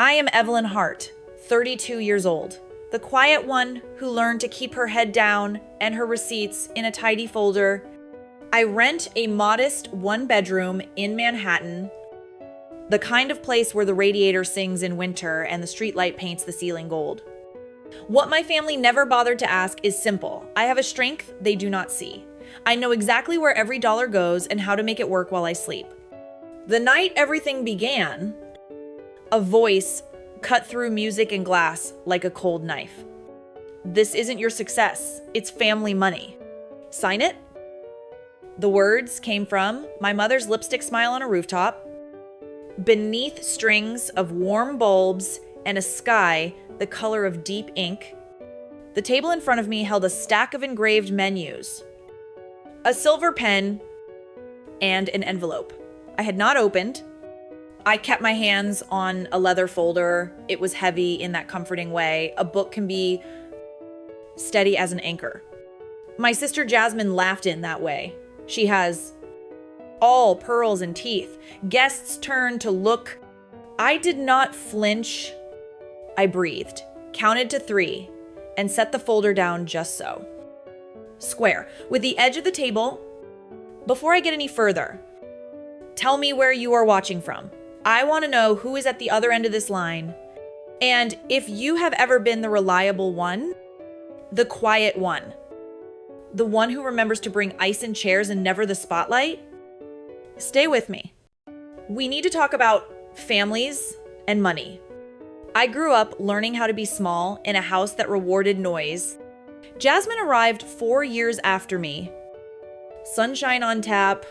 I am Evelyn Hart, 32 years old, the quiet one who learned to keep her head down and her receipts in a tidy folder. I rent a modest one-bedroom in Manhattan, the kind of place where the radiator sings in winter and the streetlight paints the ceiling gold. What my family never bothered to ask is simple. I have a strength they do not see. I know exactly where every dollar goes and how to make it work while I sleep. The night everything began, a voice cut through music and glass like a cold knife. This isn't your success. It's family money. Sign it? The words came from my mother's lipstick smile on a rooftop, beneath strings of warm bulbs and a sky the color of deep ink. The table in front of me held a stack of engraved menus, a silver pen, and an envelope I had not opened. I kept my hands on a leather folder. It was heavy in that comforting way. A book can be steady as an anchor. My sister Jasmine laughed in that way. She has all pearls and teeth. Guests turned to look. I did not flinch. I breathed, counted to 3, and set the folder down just so. Square, with the edge of the table. Before I get any further, tell me where you are watching from. I want to know who is at the other end of this line. And if you have ever been the reliable one, the quiet one, the one who remembers to bring ice and chairs and never the spotlight, stay with me. We need to talk about families and money. I grew up learning how to be small in a house that rewarded noise. Jasmine arrived 4 years after me. Sunshine on tap.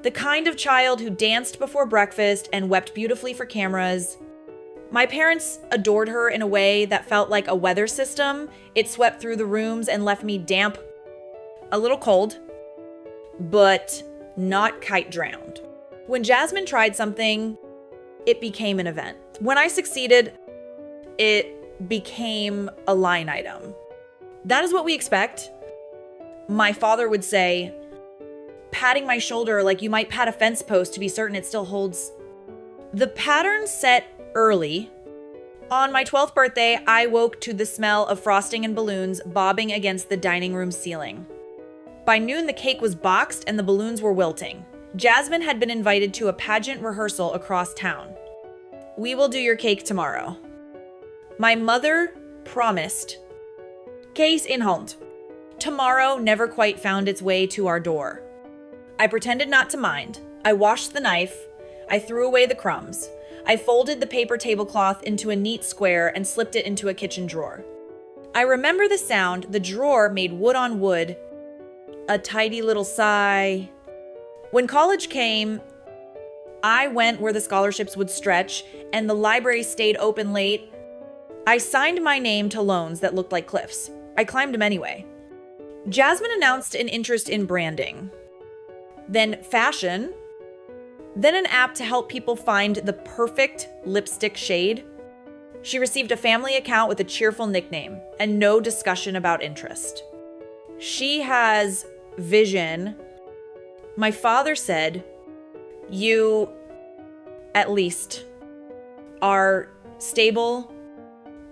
The kind of child who danced before breakfast and wept beautifully for cameras. My parents adored her in a way that felt like a weather system. It swept through the rooms and left me damp, a little cold, but not kite drowned. When Jasmine tried something, it became an event. When I succeeded, it became a line item. That is what we expect. My father would say, patting my shoulder like you might pat a fence post to be certain it still holds. The pattern set early. On my 12th birthday, I woke to the smell of frosting and balloons bobbing against the dining room ceiling. By noon, the cake was boxed and the balloons were wilting. Jasmine had been invited to a pageant rehearsal across town. We will do your cake tomorrow. My mother promised. Case in hand. Tomorrow never quite found its way to our door. I pretended not to mind. I washed the knife. I threw away the crumbs. I folded the paper tablecloth into a neat square and slipped it into a kitchen drawer. I remember the sound the drawer made wood on wood. A tidy little sigh. When college came, I went where the scholarships would stretch and the library stayed open late. I signed my name to loans that looked like cliffs. I climbed them anyway. Jasmine announced an interest in branding, then fashion, then an app to help people find the perfect lipstick shade. She received a family account with a cheerful nickname and no discussion about interest. She has vision. My father said, you, at least, are stable.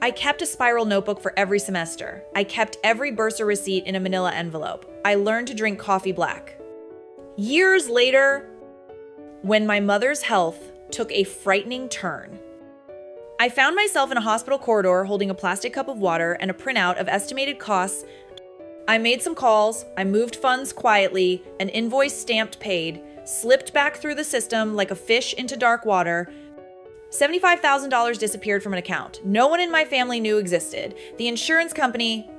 I kept a spiral notebook for every semester. I kept every bursar receipt in a manila envelope. I learned to drink coffee black. Years later, when my mother's health took a frightening turn, I found myself in a hospital corridor holding a plastic cup of water and a printout of estimated costs. I made some calls, I moved funds quietly, an invoice stamped paid, slipped back through the system like a fish into dark water. $75,000 disappeared from an account. No one in my family knew existed. The insurance company,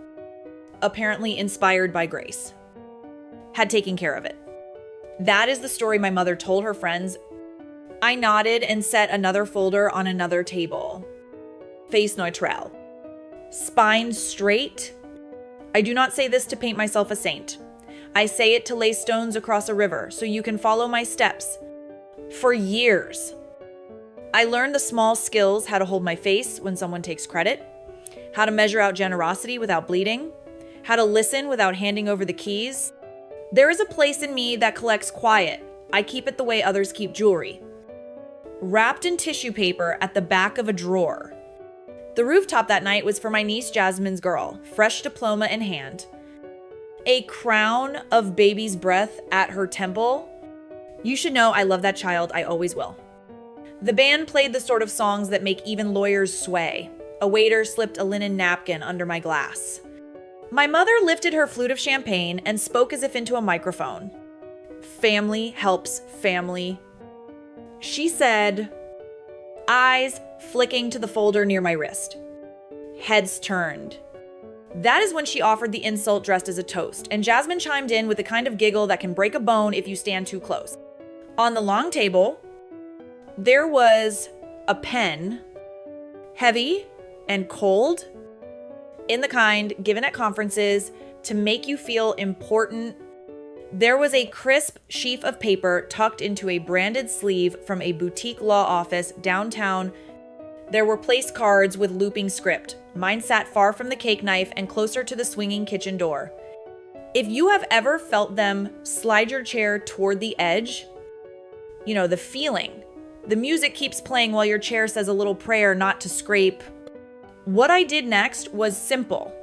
apparently inspired by Grace, had taken care of it. That is the story my mother told her friends. I nodded and set another folder on another table. Face neutral. Spine straight. I do not say this to paint myself a saint. I say it to lay stones across a river so you can follow my steps. For years, I learned the small skills: how to hold my face when someone takes credit, how to measure out generosity without bleeding, how to listen without handing over the keys. There is a place in me that collects quiet. I keep it the way others keep jewelry. wrapped in tissue paper at the back of a drawer. The rooftop that night was for my niece Jasmine's girl, fresh diploma in hand. A crown of baby's breath at her temple. You should know I love that child, I always will. The band played the sort of songs that make even lawyers sway. A waiter slipped a linen napkin under my glass. My mother lifted her flute of champagne and spoke as if into a microphone. Family helps family. She said, eyes flicking to the folder near my wrist. Heads turned. That is when she offered the insult dressed as a toast, and Jasmine chimed in with the kind of giggle that can break a bone if you stand too close. On the long table, there was a pen, heavy and cold, in the kind given at conferences to make you feel important. There was a crisp sheaf of paper tucked into a branded sleeve from a boutique law office downtown. There were place cards with looping script. Mine sat far from the cake knife and closer to the swinging kitchen door. If you have ever felt them slide your chair toward the edge, you know, the feeling. The music keeps playing while your chair says a little prayer not to scrape. What I did next was simple.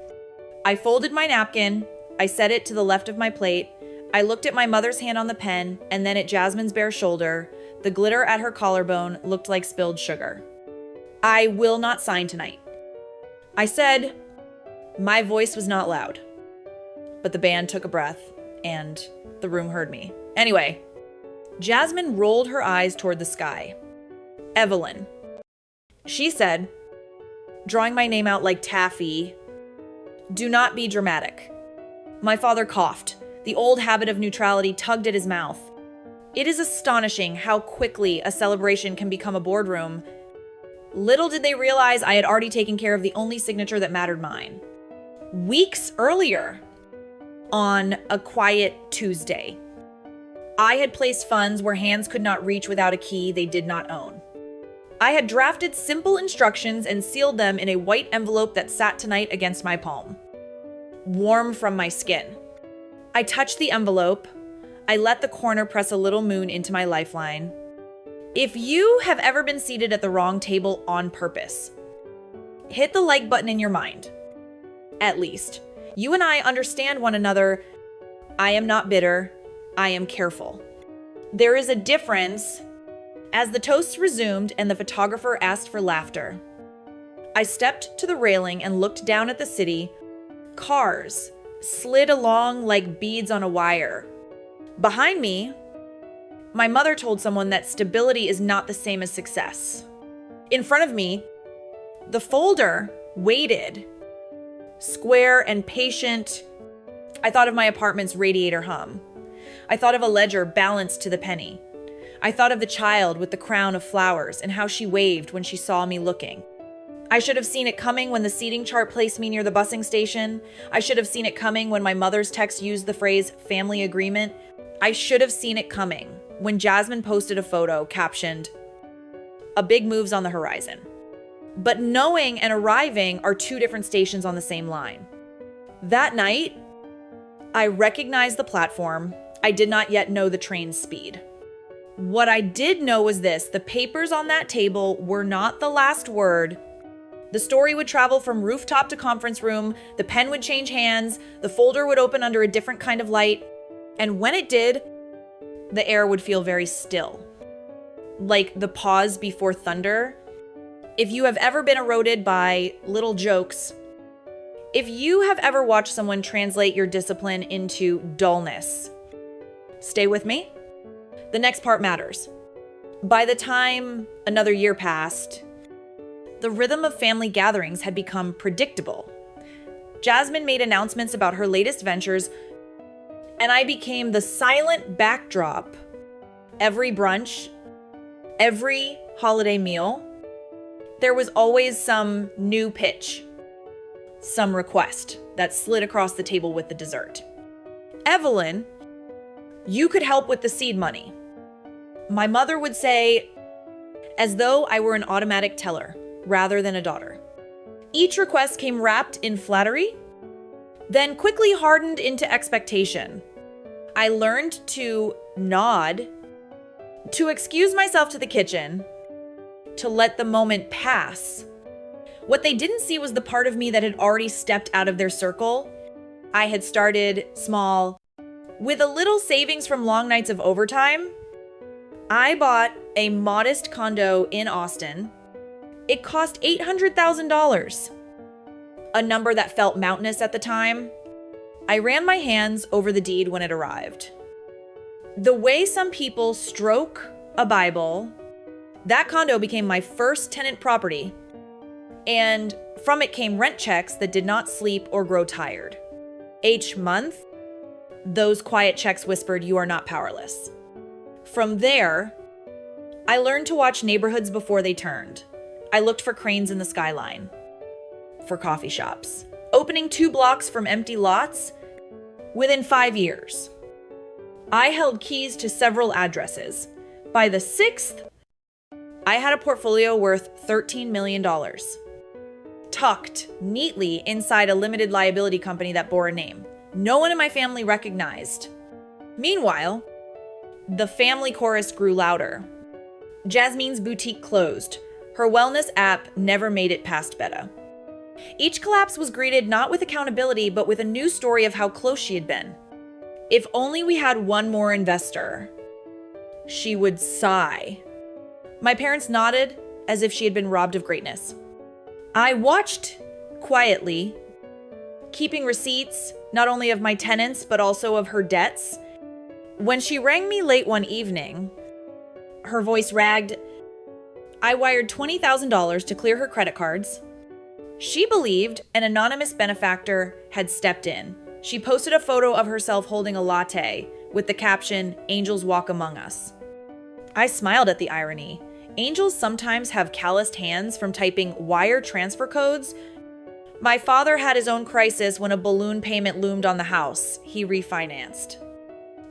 I folded my napkin, I set it to the left of my plate, I looked at my mother's hand on the pen, and then at Jasmine's bare shoulder. The glitter at her collarbone looked like spilled sugar. I will not sign tonight. I said. My voice was not loud, but the band took a breath, and the room heard me. Anyway, Jasmine rolled her eyes toward the sky. Evelyn. She said, drawing my name out like taffy, do not be dramatic. My father coughed. The old habit of neutrality tugged at his mouth. It is astonishing how quickly a celebration can become a boardroom. Little did they realize I had already taken care of the only signature that mattered mine. Weeks earlier, on a quiet Tuesday, I had placed funds where hands could not reach without a key they did not own. I had drafted simple instructions and sealed them in a white envelope that sat tonight against my palm, warm from my skin. I touched the envelope. I let the corner press a little moon into my lifeline. If you have ever been seated at the wrong table on purpose, hit the like button in your mind. At least. You and I understand one another. I am not bitter. I am careful. There is a difference. As the toasts resumed and the photographer asked for laughter, I stepped to the railing and looked down at the city. Cars slid along like beads on a wire. Behind me, my mother told someone that stability is not the same as success. In front of me, the folder waited, square and patient. I thought of my apartment's radiator hum. I thought of a ledger balanced to the penny. I thought of the child with the crown of flowers and how she waved when she saw me looking. I should have seen it coming when the seating chart placed me near the busing station. I should have seen it coming when my mother's text used the phrase family agreement. I should have seen it coming when Jasmine posted a photo captioned, "A big move's on the horizon." But knowing and arriving are two different stations on the same line. That night, I recognized the platform. I did not yet know the train's speed. What I did know was this: the papers on that table were not the last word. The story would travel from rooftop to conference room, the pen would change hands, the folder would open under a different kind of light, and when it did, the air would feel very still. Like the pause before thunder. If you have ever been eroded by little jokes, if you have ever watched someone translate your discipline into dullness, stay with me. The next part matters. By the time another year passed, the rhythm of family gatherings had become predictable. Jasmine made announcements about her latest ventures, and I became the silent backdrop. Every brunch, every holiday meal, there was always some new pitch, some request that slid across the table with the dessert. Evelyn, you could help with the seed money. My mother would say, as though I were an automatic teller rather than a daughter. Each request came wrapped in flattery, then quickly hardened into expectation. I learned to nod, to excuse myself to the kitchen, to let the moment pass. What they didn't see was the part of me that had already stepped out of their circle. I had started small. With a little savings from long nights of overtime, I bought a modest condo in Austin. It cost $800,000, a number that felt mountainous at the time. I ran my hands over the deed when it arrived. The way some people stroke a Bible, that condo became my first tenant property, and from it came rent checks that did not sleep or grow tired. Each month, those quiet checks whispered, "You are not powerless." From there, I learned to watch neighborhoods before they turned. I looked for cranes in the skyline, for coffee shops, opening 2 blocks from empty lots within 5 years. I held keys to several addresses. By the 6th, I had a portfolio worth $13 million, tucked neatly inside a limited liability company that bore a name no one in my family recognized. Meanwhile, the family chorus grew louder. Jasmine's boutique closed. Her wellness app never made it past beta. Each collapse was greeted not with accountability, but with a new story of how close she had been. If only we had one more investor. She would sigh. My parents nodded as if she had been robbed of greatness. I watched quietly, keeping receipts not only of my tenants, but also of her debts. When she rang me late one evening, her voice ragged. I wired $20,000 to clear her credit cards. She believed an anonymous benefactor had stepped in. She posted a photo of herself holding a latte with the caption, "Angels walk among us." I smiled at the irony. Angels sometimes have calloused hands from typing wire transfer codes. My father had his own crisis when a balloon payment loomed on the house. He refinanced.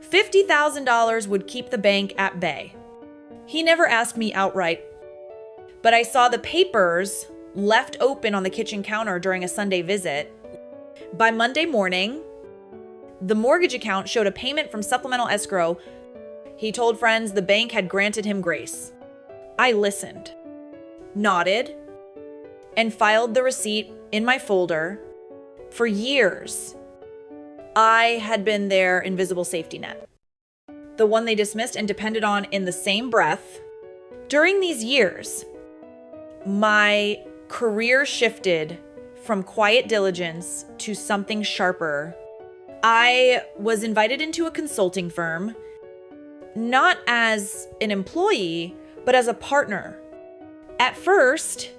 $50,000 would keep the bank at bay. He never asked me outright, but I saw the papers left open on the kitchen counter during a Sunday visit. By Monday morning, the mortgage account showed a payment from supplemental escrow. He told friends the bank had granted him grace. I listened, nodded, and filed the receipt in my folder. For years, I had been their invisible safety net, the one they dismissed and depended on in the same breath. During these years, my career shifted from quiet diligence to something sharper. I was invited into a consulting firm, not as an employee, but as a partner. At first,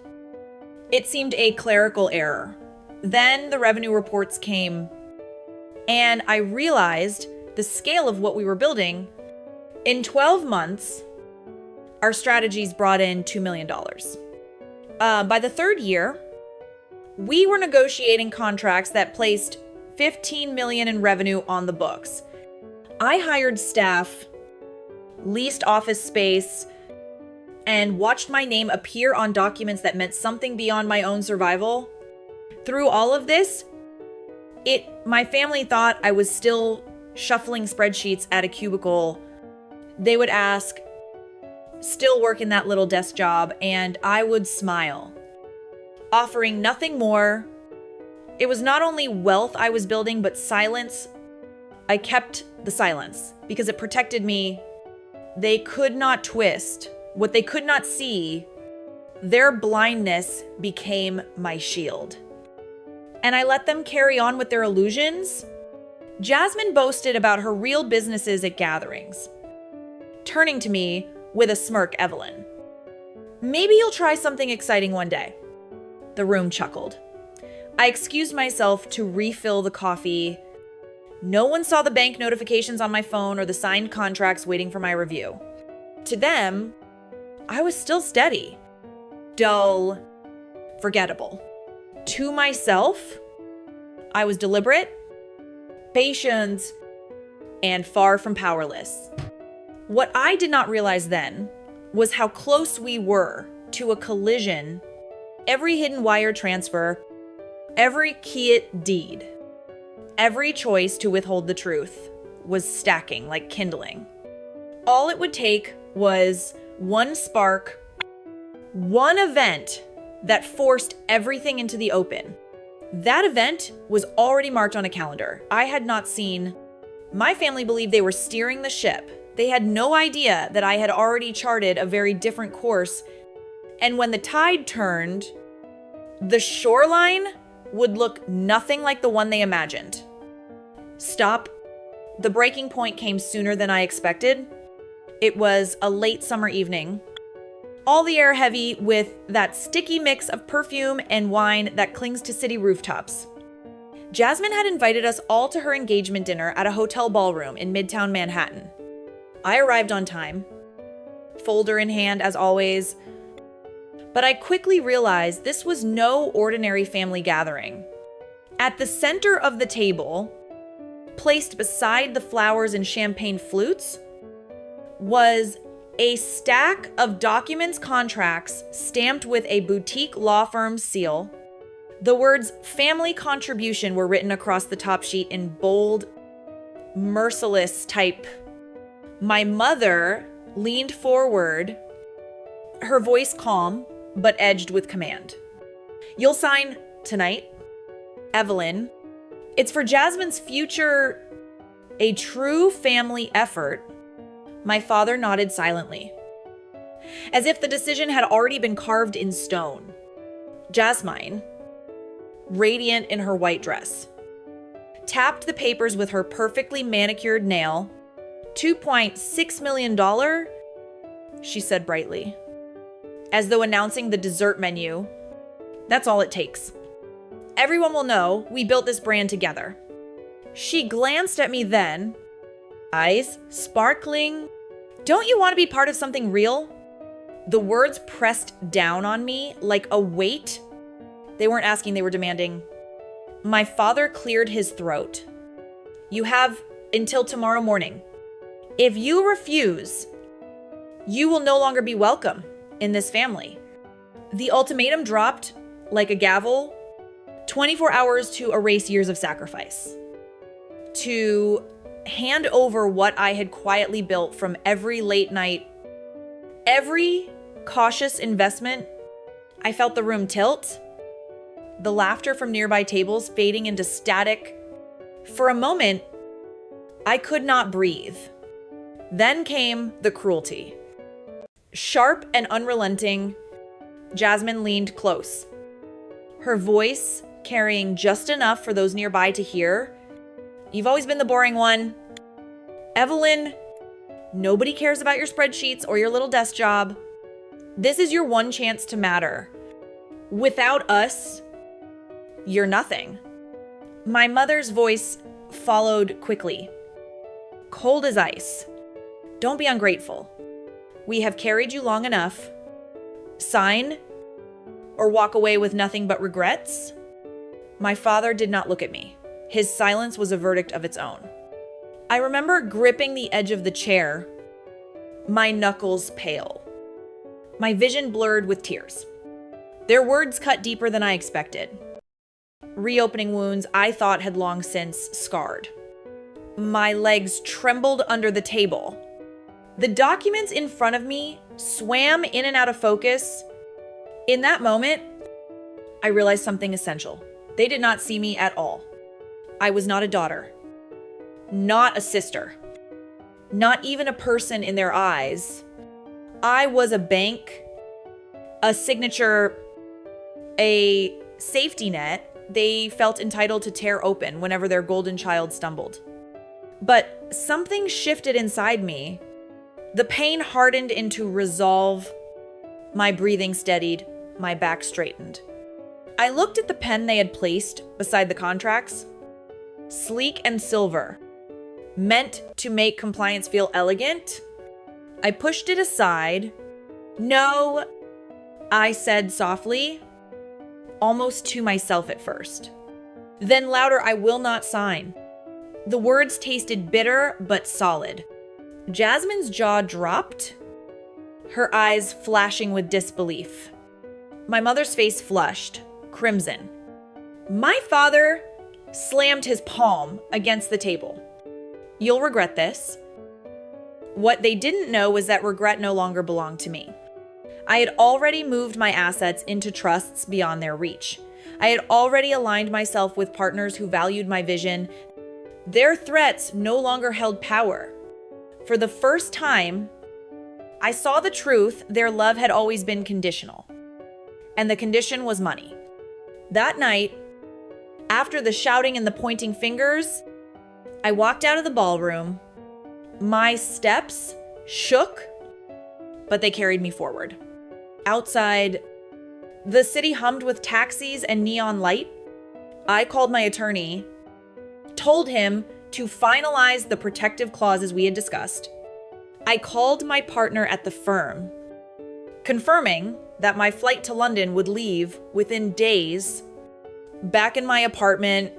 it seemed a clerical error. Then the revenue reports came, and I realized the scale of what we were building. In 12 months, our strategies brought in $2 million. By the 3rd year, we were negotiating contracts that placed $15 million in revenue on the books. I hired staff, leased office space, and watched my name appear on documents that meant something beyond my own survival. Through all of this, my family thought I was still shuffling spreadsheets at a cubicle. They would ask, still working that little desk job, and I would smile, offering nothing more. It was not only wealth I was building, but silence. I kept the silence because it protected me. They could not twist. What they could not see, their blindness became my shield. And I let them carry on with their illusions. Jasmine boasted about her real businesses at gatherings. Turning to me with a smirk, Evelyn, "Maybe you'll try something exciting one day." The room chuckled. I excused myself to refill the coffee. No one saw the bank notifications on my phone or the signed contracts waiting for my review. To them, I was still steady, dull, forgettable. To myself, I was deliberate, patient, and far from powerless. What I did not realize then was how close we were to a collision. Every hidden wire transfer, every keyed deed, every choice to withhold the truth was stacking like kindling. All it would take was one spark, One event that forced everything into the open. That event was already marked on a calendar. I had not seen. My family believed they were steering the ship. They had no idea that I had already charted a very different course. And when the tide turned, the shoreline would look nothing like the one they imagined. Stop. The breaking point came sooner than I expected. It was a late summer evening. All the air heavy with that sticky mix of perfume and wine that clings to city rooftops. Jasmine had invited us all to her engagement dinner at a hotel ballroom in Midtown Manhattan. I arrived on time, folder in hand as always, but I quickly realized this was no ordinary family gathering. At the center of the table, placed beside the flowers and champagne flutes, was a stack of documents, contracts stamped with a boutique law firm's seal. The words family contribution were written across the top sheet in bold, merciless type. My mother leaned forward, her voice calm, but edged with command. You'll sign tonight, Evelyn. It's for Jasmine's future, a true family effort. My father nodded silently, as if the decision had already been carved in stone. Jasmine, radiant in her white dress, tapped the papers with her perfectly manicured nail. $2.6 million, she said brightly, as though announcing the dessert menu. That's all it takes. Everyone will know we built this brand together. She glanced at me then, eyes sparkling. Don't you want to be part of something real? The words pressed down on me like a weight. They weren't asking, they were demanding. My father cleared his throat. You have until tomorrow morning. If you refuse, you will no longer be welcome in this family. The ultimatum dropped like a gavel. 24 hours to erase years of sacrifice. To hand over what I had quietly built from every late night, every cautious investment. I felt the room tilt, the laughter from nearby tables fading into static. For a moment, I could not breathe. Then came the cruelty. Sharp and unrelenting, Jasmine leaned close, her voice carrying just enough for those nearby to hear. You've always been the boring one. Evelyn, nobody cares about your spreadsheets or your little desk job. This is your one chance to matter. Without us, you're nothing. My mother's voice followed quickly, cold as ice. Don't be ungrateful. We have carried you long enough. Sign or walk away with nothing but regrets. My father did not look at me. His silence was a verdict of its own. I remember gripping the edge of the chair, my knuckles pale, my vision blurred with tears. Their words cut deeper than I expected, reopening wounds I thought had long since scarred. My legs trembled under the table. The documents in front of me swam in and out of focus. In that moment, I realized something essential. They did not see me at all. I was not a daughter, not a sister, not even a person in their eyes. I was a bank, a signature, a safety net they felt entitled to tear open whenever their golden child stumbled. But something shifted inside me. The pain hardened into resolve. My breathing steadied, my back straightened. I looked at the pen they had placed beside the contracts. Sleek and silver, meant to make compliance feel elegant. I pushed it aside. No, I said softly, almost to myself at first. Then louder, I will not sign. The words tasted bitter but solid. Jasmine's jaw dropped, her eyes flashing with disbelief. My mother's face flushed, crimson. My father slammed his palm against the table. You'll regret this. What they didn't know was that regret no longer belonged to me. I had already moved my assets into trusts beyond their reach. I had already aligned myself with partners who valued my vision. Their threats no longer held power. For the first time, I saw the truth. Their love had always been conditional, and the condition was money. That night, after the shouting and the pointing fingers, I walked out of the ballroom. My steps shook, but they carried me forward. Outside, the city hummed with taxis and neon light. I called my attorney, told him to finalize the protective clauses we had discussed. I called my partner at the firm, confirming that my flight to London would leave within days. Back in my apartment,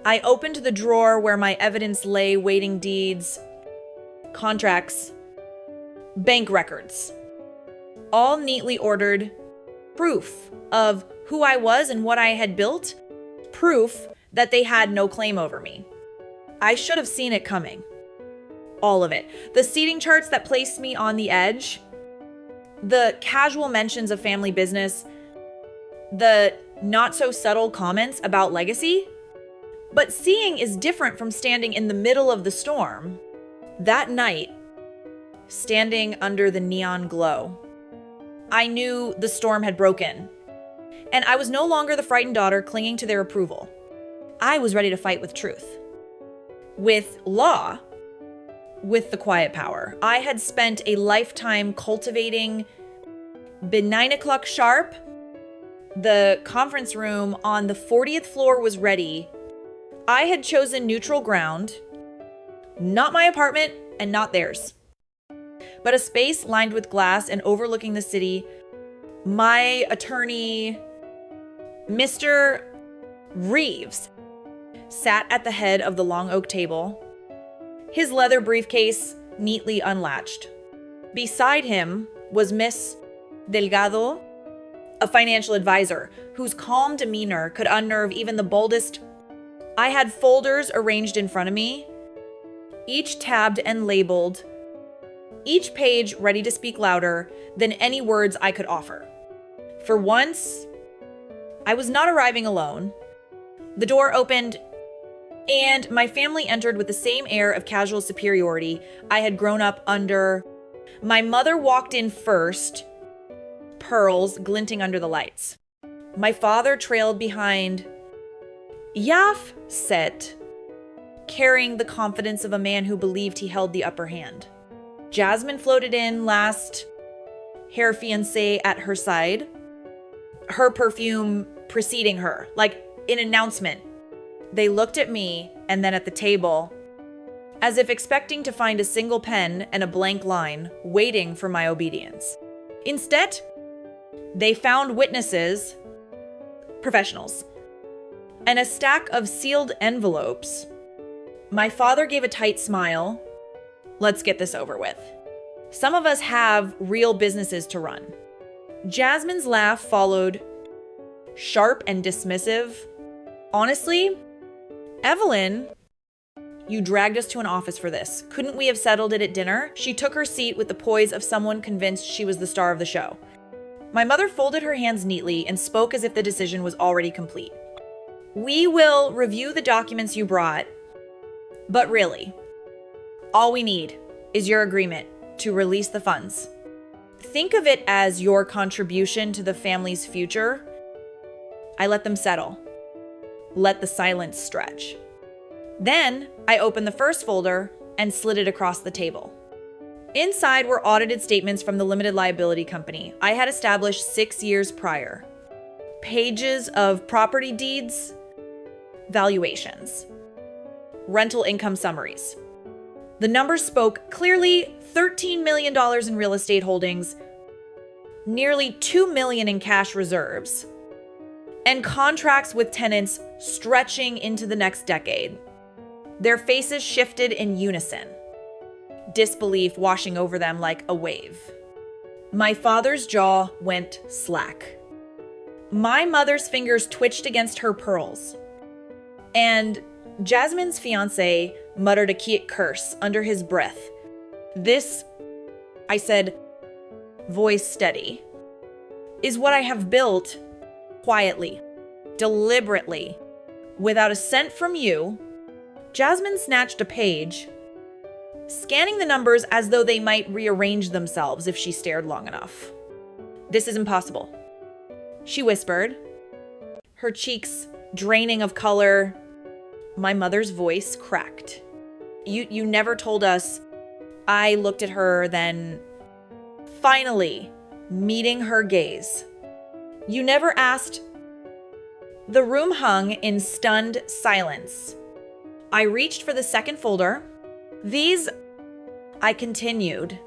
I opened the drawer where my evidence lay: waiting deeds, contracts, bank records, all neatly ordered, proof of who I was and what I had built, proof that they had no claim over me. I should have seen it coming. All of it. The seating charts that placed me on the edge, the casual mentions of family business, the not so subtle comments about legacy. But seeing is different from standing in the middle of the storm. That night, standing under the neon glow, I knew the storm had broken, and I was no longer the frightened daughter clinging to their approval. I was ready to fight with truth, with law, with the quiet power. I had spent a lifetime cultivating. By 9 o'clock sharp, the conference room on the 40th floor was ready. I had chosen neutral ground, not my apartment and not theirs, but a space lined with glass and overlooking the city. My attorney, Mr. Reeves, sat at the head of the long oak table, his leather briefcase neatly unlatched. Beside him was Miss Delgado, a financial advisor whose calm demeanor could unnerve even the boldest. I had folders arranged in front of me, each tabbed and labeled, each page ready to speak louder than any words I could offer. For once, I was not arriving alone. The door opened, and my family entered with the same air of casual superiority I had grown up under. My mother walked in first, pearls glinting under the lights. My father trailed behind, Yaf set, carrying the confidence of a man who believed he held the upper hand. Jasmine floated in last, hair fiancé at her side, her perfume preceding her, like an announcement. They looked at me and then at the table, as if expecting to find a single pen and a blank line waiting for my obedience. Instead, they found witnesses, professionals, and a stack of sealed envelopes. My father gave a tight smile. Let's get this over with. Some of us have real businesses to run. Jasmine's laugh followed, sharp and dismissive. Honestly, Evelyn, you dragged us to an office for this. Couldn't we have settled it at dinner? She took her seat with the poise of someone convinced she was the star of the show. My mother folded her hands neatly and spoke as if the decision was already complete. We will review the documents you brought, but really, all we need is your agreement to release the funds. Think of it as your contribution to the family's future. I let them settle. Let the silence stretch. Then I opened the first folder and slid it across the table. Inside were audited statements from the limited liability company I had established 6 years prior. Pages of property deeds, valuations, rental income summaries. The numbers spoke clearly: $13 million in real estate holdings, nearly $2 million in cash reserves, and contracts with tenants stretching into the next decade. Their faces shifted in unison, disbelief washing over them like a wave. My father's jaw went slack. My mother's fingers twitched against her pearls. And Jasmine's fiancé muttered a Kiet curse under his breath. This, I said, voice steady, is what I have built quietly, deliberately, without a cent from you. Jasmine snatched a page, scanning the numbers as though they might rearrange themselves if she stared long enough. "This is impossible," she whispered, her cheeks draining of color. My mother's voice cracked. You never told us." I looked at her, then finally meeting her gaze. "You never asked." The room hung in stunned silence. I reached for the second folder. "These," I continued,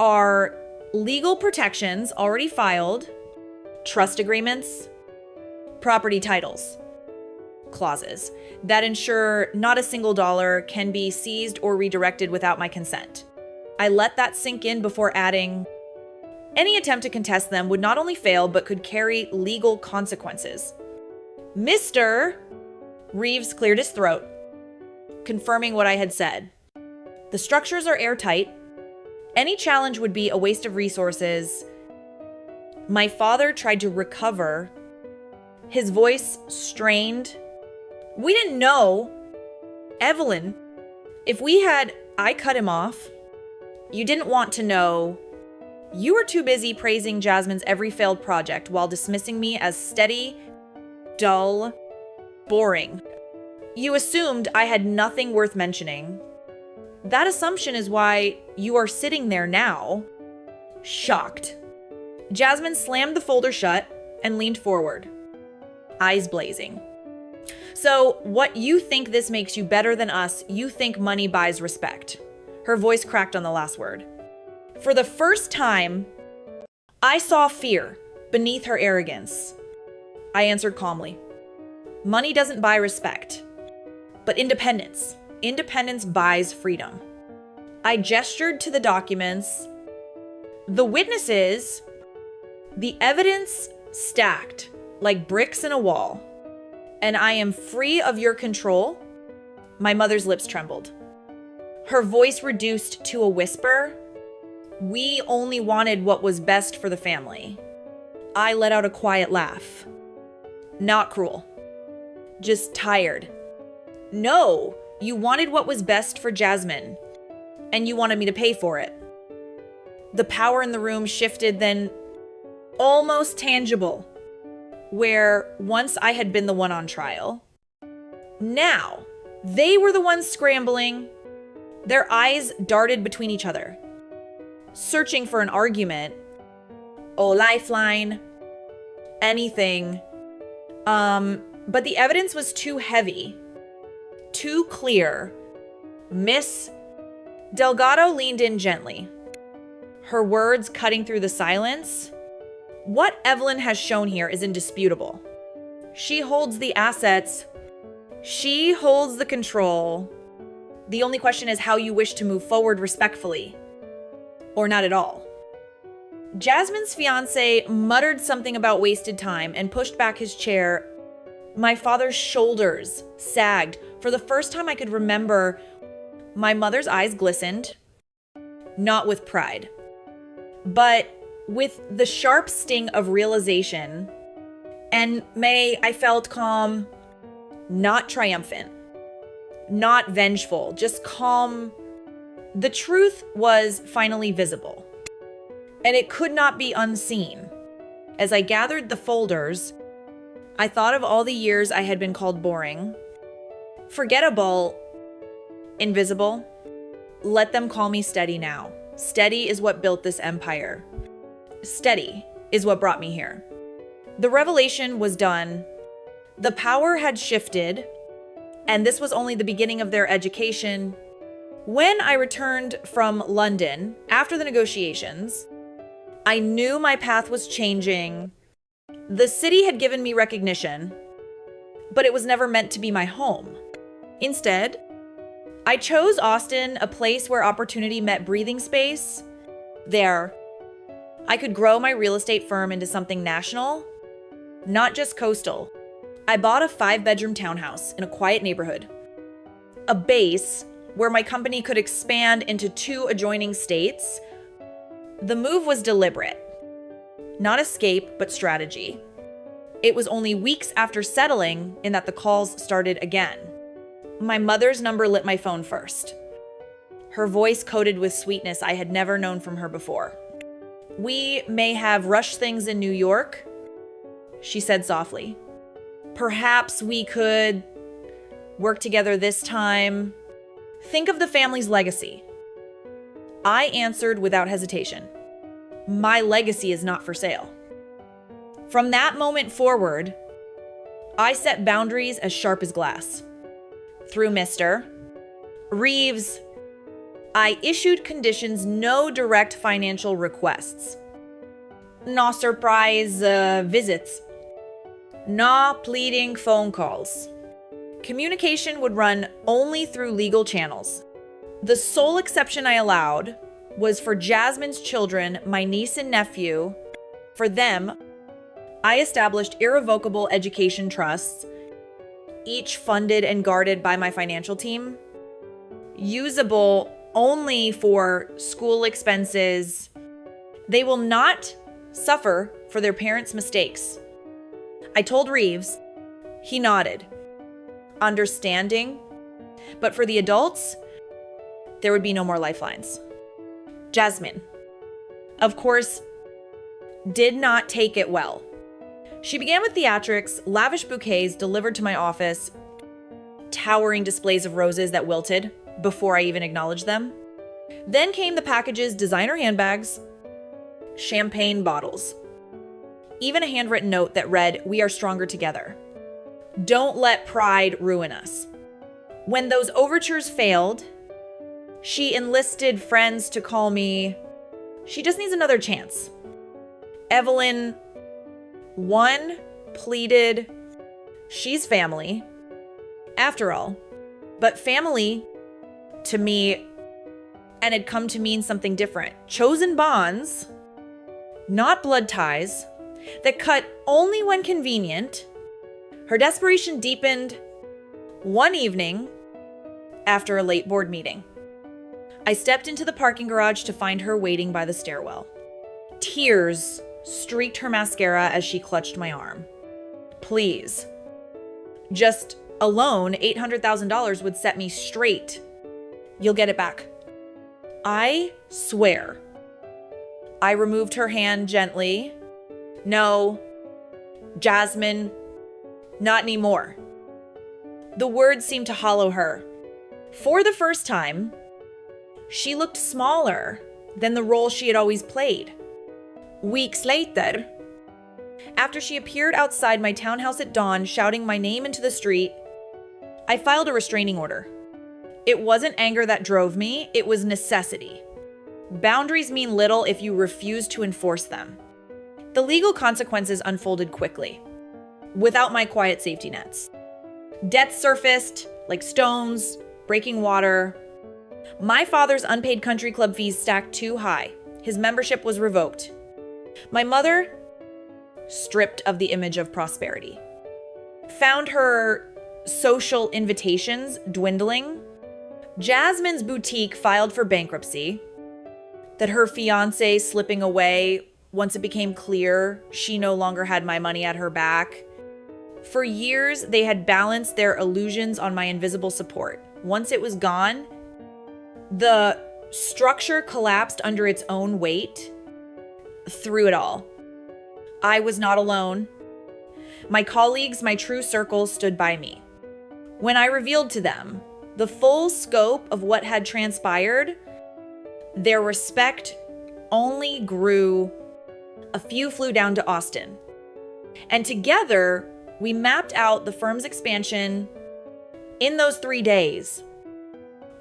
"are legal protections already filed, trust agreements, property titles, clauses that ensure not a single dollar can be seized or redirected without my consent." I let that sink in before adding, "Any attempt to contest them would not only fail, but could carry legal consequences." "Mr." Reeves cleared his throat, confirming what I had said. "The structures are airtight. Any challenge would be a waste of resources." My father tried to recover, his voice strained. "We didn't know. Evelyn, if we had..." I cut him off. "You didn't want to know. You were too busy praising Jasmine's every failed project while dismissing me as steady, dull, boring. You assumed I had nothing worth mentioning. That assumption is why you are sitting there now, shocked." Jasmine slammed the folder shut and leaned forward, eyes blazing. "So what you think this makes you better than us, you think money buys respect." Her voice cracked on the last word. For the first time, I saw fear beneath her arrogance. I answered calmly, "Money doesn't buy respect, but independence. Independence buys freedom." I gestured to the documents. "The witnesses, the evidence stacked like bricks in a wall, and I am free of your control." My mother's lips trembled. Her voice reduced to a whisper. "We only wanted what was best for the family." I let out a quiet laugh. "Not cruel, just tired." "No, you wanted what was best for Jasmine, and you wanted me to pay for it." The power in the room shifted, then almost tangible. Where once I had been the one on trial, now they were the ones scrambling. Their eyes darted between each other, searching for an argument, a lifeline, anything. But the evidence was too heavy, too clear. Miss Delgado leaned in gently, her words cutting through the silence. "What Evelyn has shown here is indisputable. She holds the assets. She holds the control. The only question is how you wish to move forward respectfully, or not at all." Jasmine's fiancé muttered something about wasted time and pushed back his chair. My father's shoulders sagged. For the first time I could remember, my mother's eyes glistened, not with pride, but with the sharp sting of realization. And I felt calm, not triumphant, not vengeful, just calm. The truth was finally visible, and it could not be unseen. As I gathered the folders, I thought of all the years I had been called boring, forgettable, invisible. Let them call me steady now. Steady is what built this empire. Steady is what brought me here. The revelation was done. The power had shifted, and this was only the beginning of their education. When I returned from London after the negotiations, I knew my path was changing. The city had given me recognition, but it was never meant to be my home. Instead, I chose Austin, a place where opportunity met breathing space. There, I could grow my real estate firm into something national, not just coastal. I bought a 5-bedroom townhouse in a quiet neighborhood, a base where my company could expand into 2 adjoining states. The move was deliberate. Not escape, but strategy. It was only weeks after settling in that the calls started again. My mother's number lit my phone first. Her voice coated with sweetness I had never known from her before. "We may have rushed things in New York," she said softly. "Perhaps we could work together this time. Think of the family's legacy." I answered without hesitation. "My legacy is not for sale." From that moment forward, I set boundaries as sharp as glass. Through Mr. Reeves, I issued conditions: no direct financial requests, no surprise visits, no pleading phone calls. Communication would run only through legal channels. The sole exception I allowed was for Jasmine's children, my niece and nephew. For them, I established irrevocable education trusts, each funded and guarded by my financial team, usable only for school expenses. They will not suffer for their parents' mistakes. I told Reeves. He nodded, understanding. But for the adults, there would be no more lifelines. Jasmine, of course, did not take it well. She began with theatrics, lavish bouquets delivered to my office, towering displays of roses that wilted before I even acknowledged them. Then came the packages: designer handbags, champagne bottles, even a handwritten note that read, "We are stronger together. Don't let pride ruin us." When those overtures failed, she enlisted friends to call me. She just needs another chance. Evelyn, one, pleaded. She's family, after all. But family, to me, and had come to mean something different. Chosen bonds, not blood ties, that cut only when convenient. Her desperation deepened one evening after a late board meeting. I stepped into the parking garage to find her waiting by the stairwell. Tears streaked her mascara as she clutched my arm. "Please. Just alone, $800,000 would set me straight. You'll get it back." "I swear." I removed her hand gently. "No, Jasmine, not anymore." The words seemed to hollow her. For the first time, she looked smaller than the role she had always played. Weeks later, after she appeared outside my townhouse at dawn, shouting my name into the street, I filed a restraining order. It wasn't anger that drove me, it was necessity. Boundaries mean little if you refuse to enforce them. The legal consequences unfolded quickly, without my quiet safety nets. Debts surfaced like stones, breaking water. My father's unpaid country club fees stacked too high. His membership was revoked. My mother, stripped of the image of prosperity, found her social invitations dwindling. Jasmine's boutique filed for bankruptcy, that her fiancé slipping away once it became clear she no longer had my money at her back. For years, they had balanced their illusions on my invisible support. Once it was gone, the structure collapsed under its own weight. Through it all, I was not alone. My colleagues, my true circle, stood by me. When I revealed to them the full scope of what had transpired, their respect only grew. A few flew down to Austin. And together, we mapped out the firm's expansion. In those 3 days,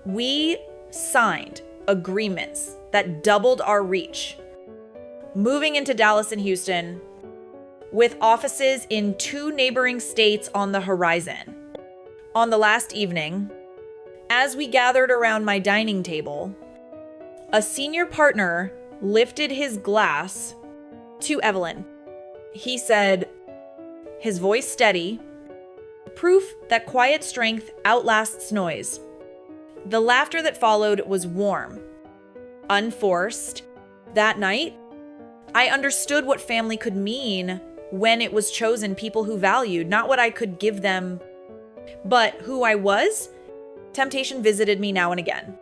we signed agreements that doubled our reach, moving into Dallas and Houston, with offices in 2 neighboring states on the horizon. On the last evening, as we gathered around my dining table, a senior partner lifted his glass to Evelyn. He said, his voice steady, "Proof that quiet strength outlasts noise." The laughter that followed was warm, unforced, That night, I understood what family could mean when it was chosen people who valued, not what I could give them, but who I was. Temptation visited me now and again.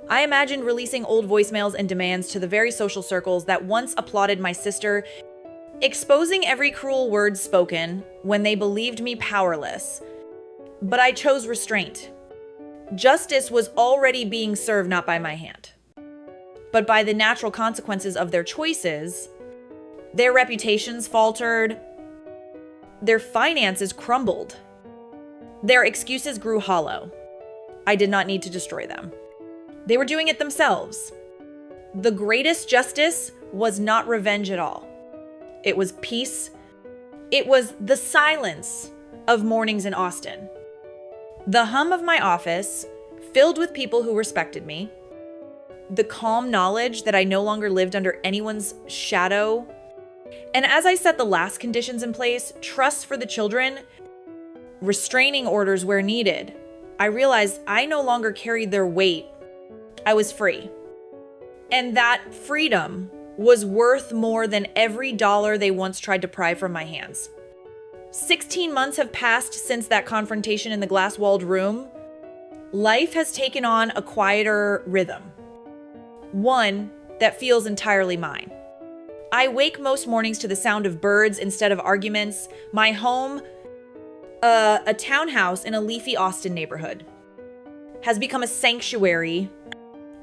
I imagined releasing old voicemails and demands to the very social circles that once applauded my sister, exposing every cruel word spoken when they believed me powerless. But I chose restraint. Justice was already being served not by my hand, but by the natural consequences of their choices. Their reputations faltered. Their finances crumbled. Their excuses grew hollow. I did not need to destroy them. They were doing it themselves. The greatest justice was not revenge at all. It was peace. It was the silence of mornings in Austin. The hum of my office, filled with people who respected me. The calm knowledge that I no longer lived under anyone's shadow. And as I set the last conditions in place, trust for the children, restraining orders where needed, I realized I no longer carried their weight. I was free. And that freedom was worth more than every dollar they once tried to pry from my hands. 16 months have passed since that confrontation in the glass-walled room. Life has taken on a quieter rhythm. One that feels entirely mine. I wake most mornings to the sound of birds instead of arguments. My home, a townhouse in a leafy Austin neighborhood, has become a sanctuary.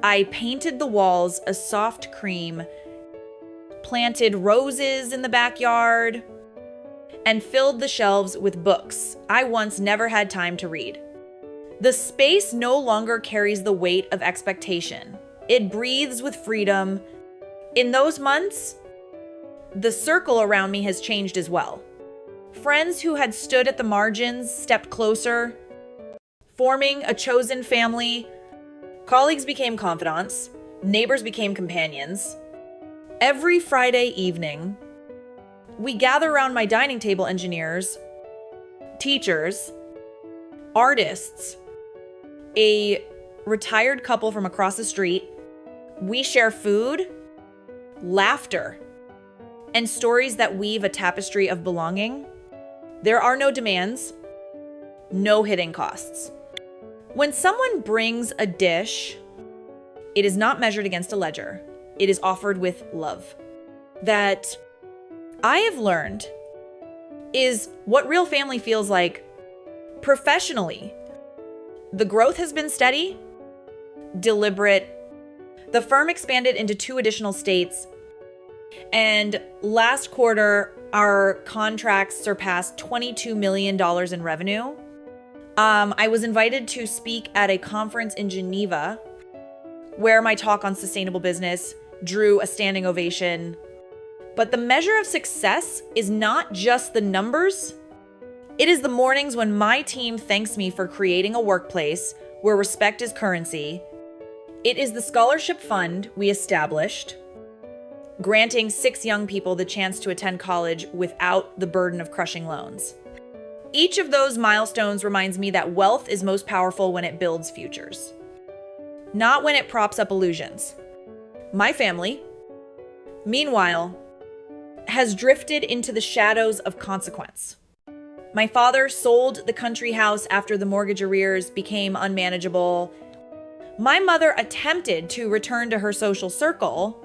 I painted the walls a soft cream, planted roses in the backyard, and filled the shelves with books I once never had time to read. The space no longer carries the weight of expectation. It breathes with freedom. In those months, the circle around me has changed as well. Friends who had stood at the margins stepped closer, forming a chosen family. Colleagues became confidants. Neighbors became companions. Every Friday evening, we gather around my dining table, engineers, teachers, artists, a retired couple from across the street. We share food, laughter, and stories that weave a tapestry of belonging. There are no demands, no hidden costs. When someone brings a dish, it is not measured against a ledger. It is offered with love. That I have learned is what real family feels like professionally. The growth has been steady, deliberate. The firm expanded into 2 additional states, and last quarter, our contracts surpassed $22 million in revenue. I was invited to speak at a conference in Geneva, where my talk on sustainable business drew a standing ovation. But the measure of success is not just the numbers. It is the mornings when my team thanks me for creating a workplace where respect is currency. It is the scholarship fund we established, granting 6 young people the chance to attend college without the burden of crushing loans. Each of those milestones reminds me that wealth is most powerful when it builds futures, not when it props up illusions. My family, meanwhile, has drifted into the shadows of consequence. My father sold the country house after the mortgage arrears became unmanageable. My mother attempted to return to her social circle,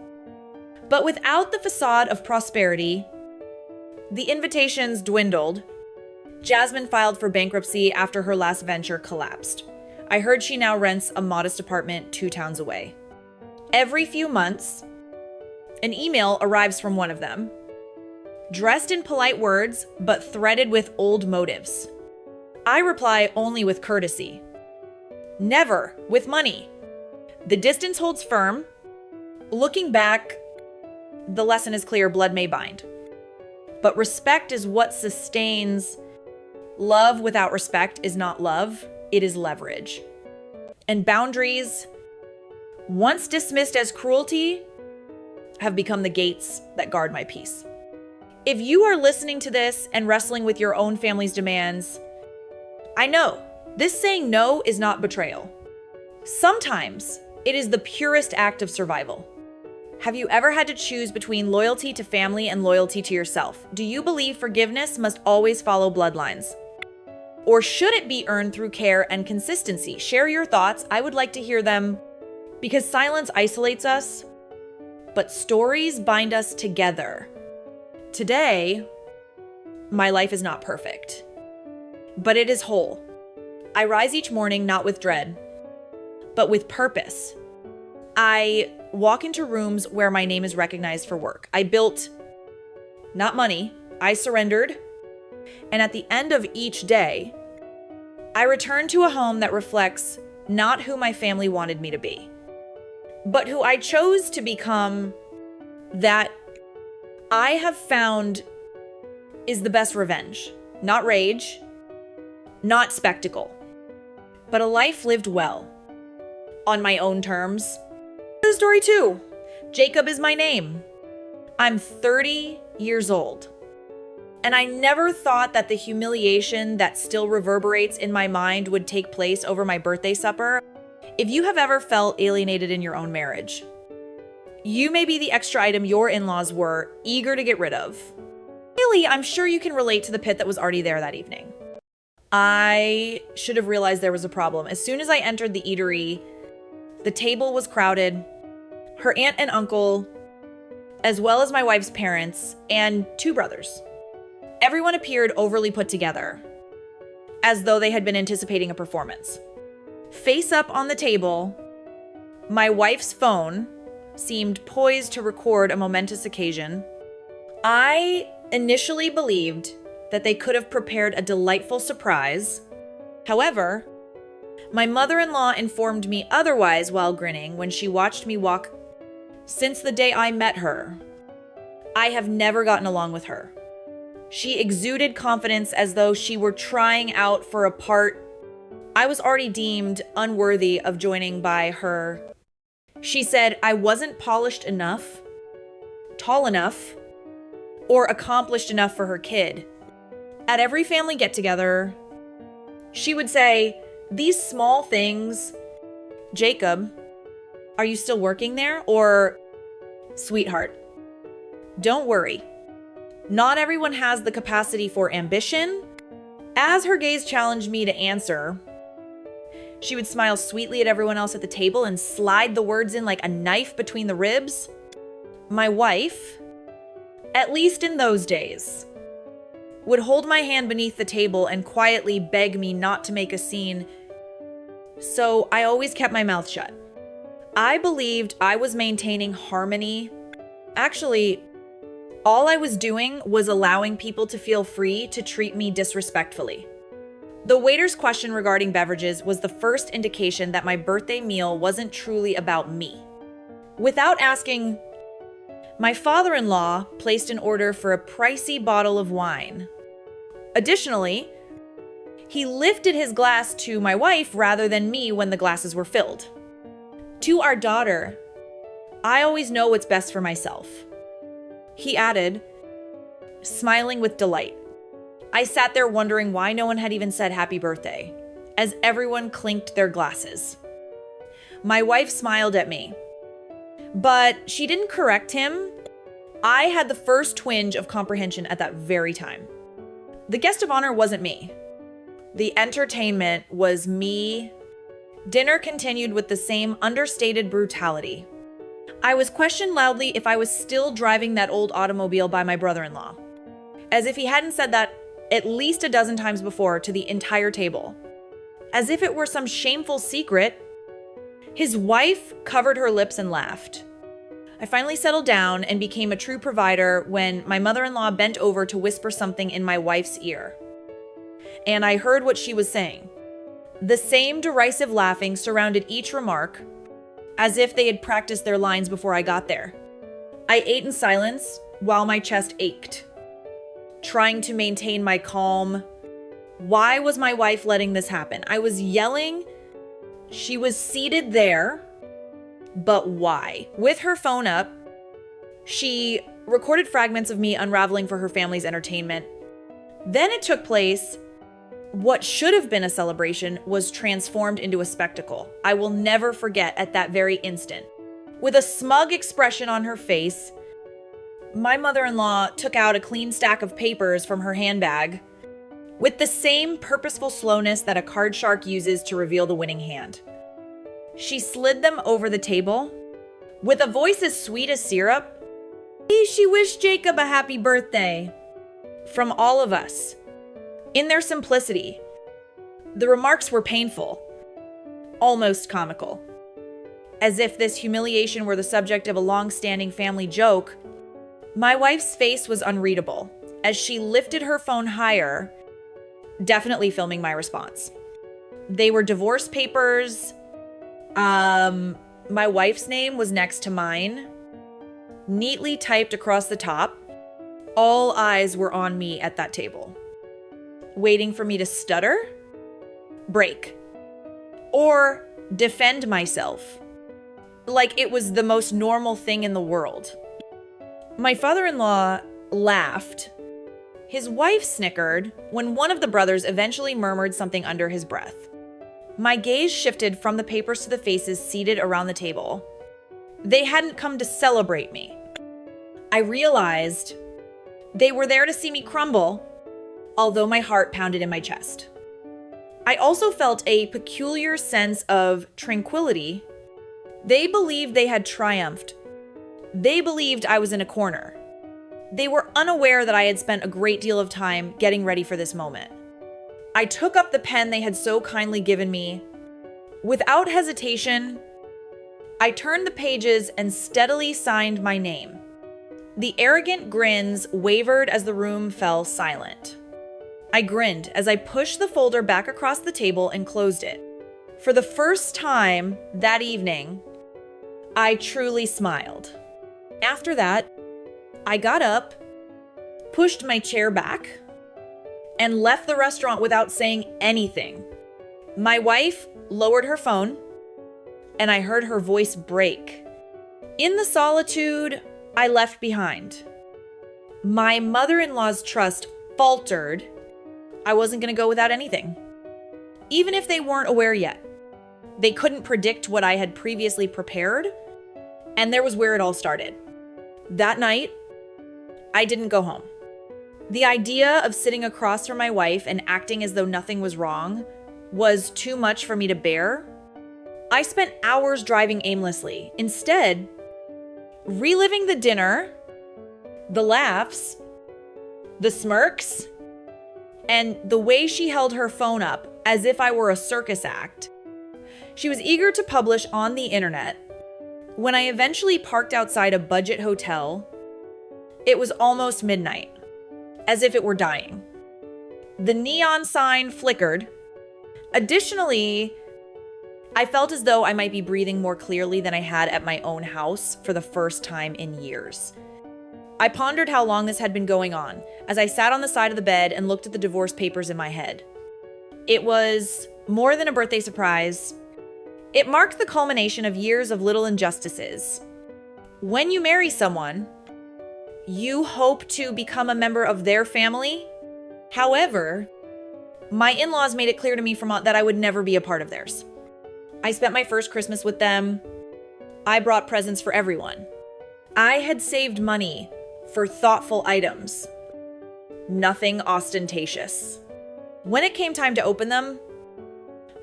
but without the facade of prosperity, the invitations dwindled. Jasmine filed for bankruptcy after her last venture collapsed. I heard she now rents a modest apartment 2 towns away. Every few months, an email arrives from one of them, dressed in polite words, but threaded with old motives. I reply only with courtesy, never with money. The distance holds firm. Looking back, the lesson is clear: blood may bind. But respect is what sustains. Love without respect is not love, it is leverage. And boundaries, once dismissed as cruelty, have become the gates that guard my peace. If you are listening to this and wrestling with your own family's demands, I know this saying no is not betrayal. Sometimes it is the purest act of survival. Have you ever had to choose between loyalty to family and loyalty to yourself? Do you believe forgiveness must always follow bloodlines? Or should it be earned through care and consistency? Share your thoughts. I would like to hear them because silence isolates us, but stories bind us together. Today, my life is not perfect, but it is whole. I rise each morning not with dread, but with purpose. I walk into rooms where my name is recognized for work. I built, not money, I surrendered. And at the end of each day, I return to a home that reflects not who my family wanted me to be, but who I chose to become, that I have found is the best revenge. Not rage, not spectacle, but a life lived well, on my own terms. Story 2. Jacob is my name. I'm 30 years old. And I never thought that the humiliation that still reverberates in my mind would take place over my birthday supper. If you have ever felt alienated in your own marriage, you may be the extra item your in-laws were eager to get rid of. Really, I'm sure you can relate to the pit that was already there that evening. I should have realized there was a problem. As soon as I entered the eatery, the table was crowded. Her aunt and uncle, as well as my wife's parents, and 2 brothers. Everyone appeared overly put together, as though they had been anticipating a performance. Face up on the table, my wife's phone seemed poised to record a momentous occasion. I initially believed that they could have prepared a delightful surprise. However, my mother-in-law informed me otherwise while grinning when she watched me walk. Since the day I met her, I have never gotten along with her. She exuded confidence as though she were trying out for a part I was already deemed unworthy of joining by her. She said I wasn't polished enough, tall enough, or accomplished enough for her kid. At every family get-together, she would say, "These small things, Jacob, are you still working there?" Or, "Sweetheart, don't worry. Not everyone has the capacity for ambition." As her gaze challenged me to answer, she would smile sweetly at everyone else at the table and slide the words in like a knife between the ribs. My wife, at least in those days, would hold my hand beneath the table and quietly beg me not to make a scene. So I always kept my mouth shut. I believed I was maintaining harmony. Actually, all I was doing was allowing people to feel free to treat me disrespectfully. The waiter's question regarding beverages was the first indication that my birthday meal wasn't truly about me. Without asking, my father-in-law placed an order for a pricey bottle of wine. Additionally, he lifted his glass to my wife rather than me when the glasses were filled. To our daughter, "I always know what's best for myself," he added, smiling with delight. I sat there wondering why no one had even said happy birthday, as everyone clinked their glasses. My wife smiled at me, but she didn't correct him. I had the first twinge of comprehension at that very time. The guest of honor wasn't me. The entertainment was me. Dinner continued with the same understated brutality. I was questioned loudly if I was still driving that old automobile by my brother-in-law, as if he hadn't said that at least a dozen times before to the entire table, as if it were some shameful secret. His wife covered her lips and laughed. I finally settled down and became a true provider when my mother-in-law bent over to whisper something in my wife's ear. And I heard what she was saying. The same derisive laughing surrounded each remark, as if they had practiced their lines before I got there. I ate in silence while my chest ached, trying to maintain my calm. Why was my wife letting this happen? I was yelling. She was seated there, but why? With her phone up, she recorded fragments of me unraveling for her family's entertainment. Then it took place. What should have been a celebration was transformed into a spectacle. I will never forget at that very instant With a smug expression on her face, my mother-in-law took out a clean stack of papers from her handbag with the same purposeful slowness that a card shark uses to reveal the winning hand. She slid them over the table. With a voice as sweet as syrup, she wished Jacob a happy birthday. From all of us. In their simplicity, the remarks were painful, almost comical. As if this humiliation were the subject of a long-standing family joke, my wife's face was unreadable as she lifted her phone higher, definitely filming my response. They were divorce papers. My wife's name was next to mine, neatly typed across the top. All eyes were on me at that table, waiting for me to stutter, break, or defend myself, like it was the most normal thing in the world. My father-in-law laughed. His wife snickered when one of the brothers eventually murmured something under his breath. My gaze shifted from the papers to the faces seated around the table. They hadn't come to celebrate me. I realized they were there to see me crumble, although my heart pounded in my chest. I also felt a peculiar sense of tranquility. They believed they had triumphed. They believed I was in a corner. They were unaware that I had spent a great deal of time getting ready for this moment. I took up the pen they had so kindly given me. Without hesitation, I turned the pages and steadily signed my name. The arrogant grins wavered as the room fell silent. I grinned as I pushed the folder back across the table and closed it. For the first time that evening, I truly smiled. After that, I got up, pushed my chair back, and left the restaurant without saying anything. My wife lowered her phone, and I heard her voice break. In the solitude I left behind, my mother-in-law's trust faltered. I wasn't going to go without anything. Even if they weren't aware yet. They couldn't predict what I had previously prepared, and there was where it all started. That night, I didn't go home. The idea of sitting across from my wife and acting as though nothing was wrong was too much for me to bear. I spent hours driving aimlessly, instead reliving the dinner, the laughs, the smirks, and the way she held her phone up as if I were a circus act. She was eager to publish on the internet. When I eventually parked outside a budget hotel, it was almost midnight, as if it were dying. The neon sign flickered. Additionally, I felt as though I might be breathing more clearly than I had at my own house for the first time in years. I pondered how long this had been going on as I sat on the side of the bed and looked at the divorce papers in my head. It was more than a birthday surprise. It marked the culmination of years of little injustices. When you marry someone, you hope to become a member of their family. However, my in-laws made it clear to me that I would never be a part of theirs. I spent my first Christmas with them. I brought presents for everyone. I had saved money for thoughtful items. Nothing ostentatious. When it came time to open them,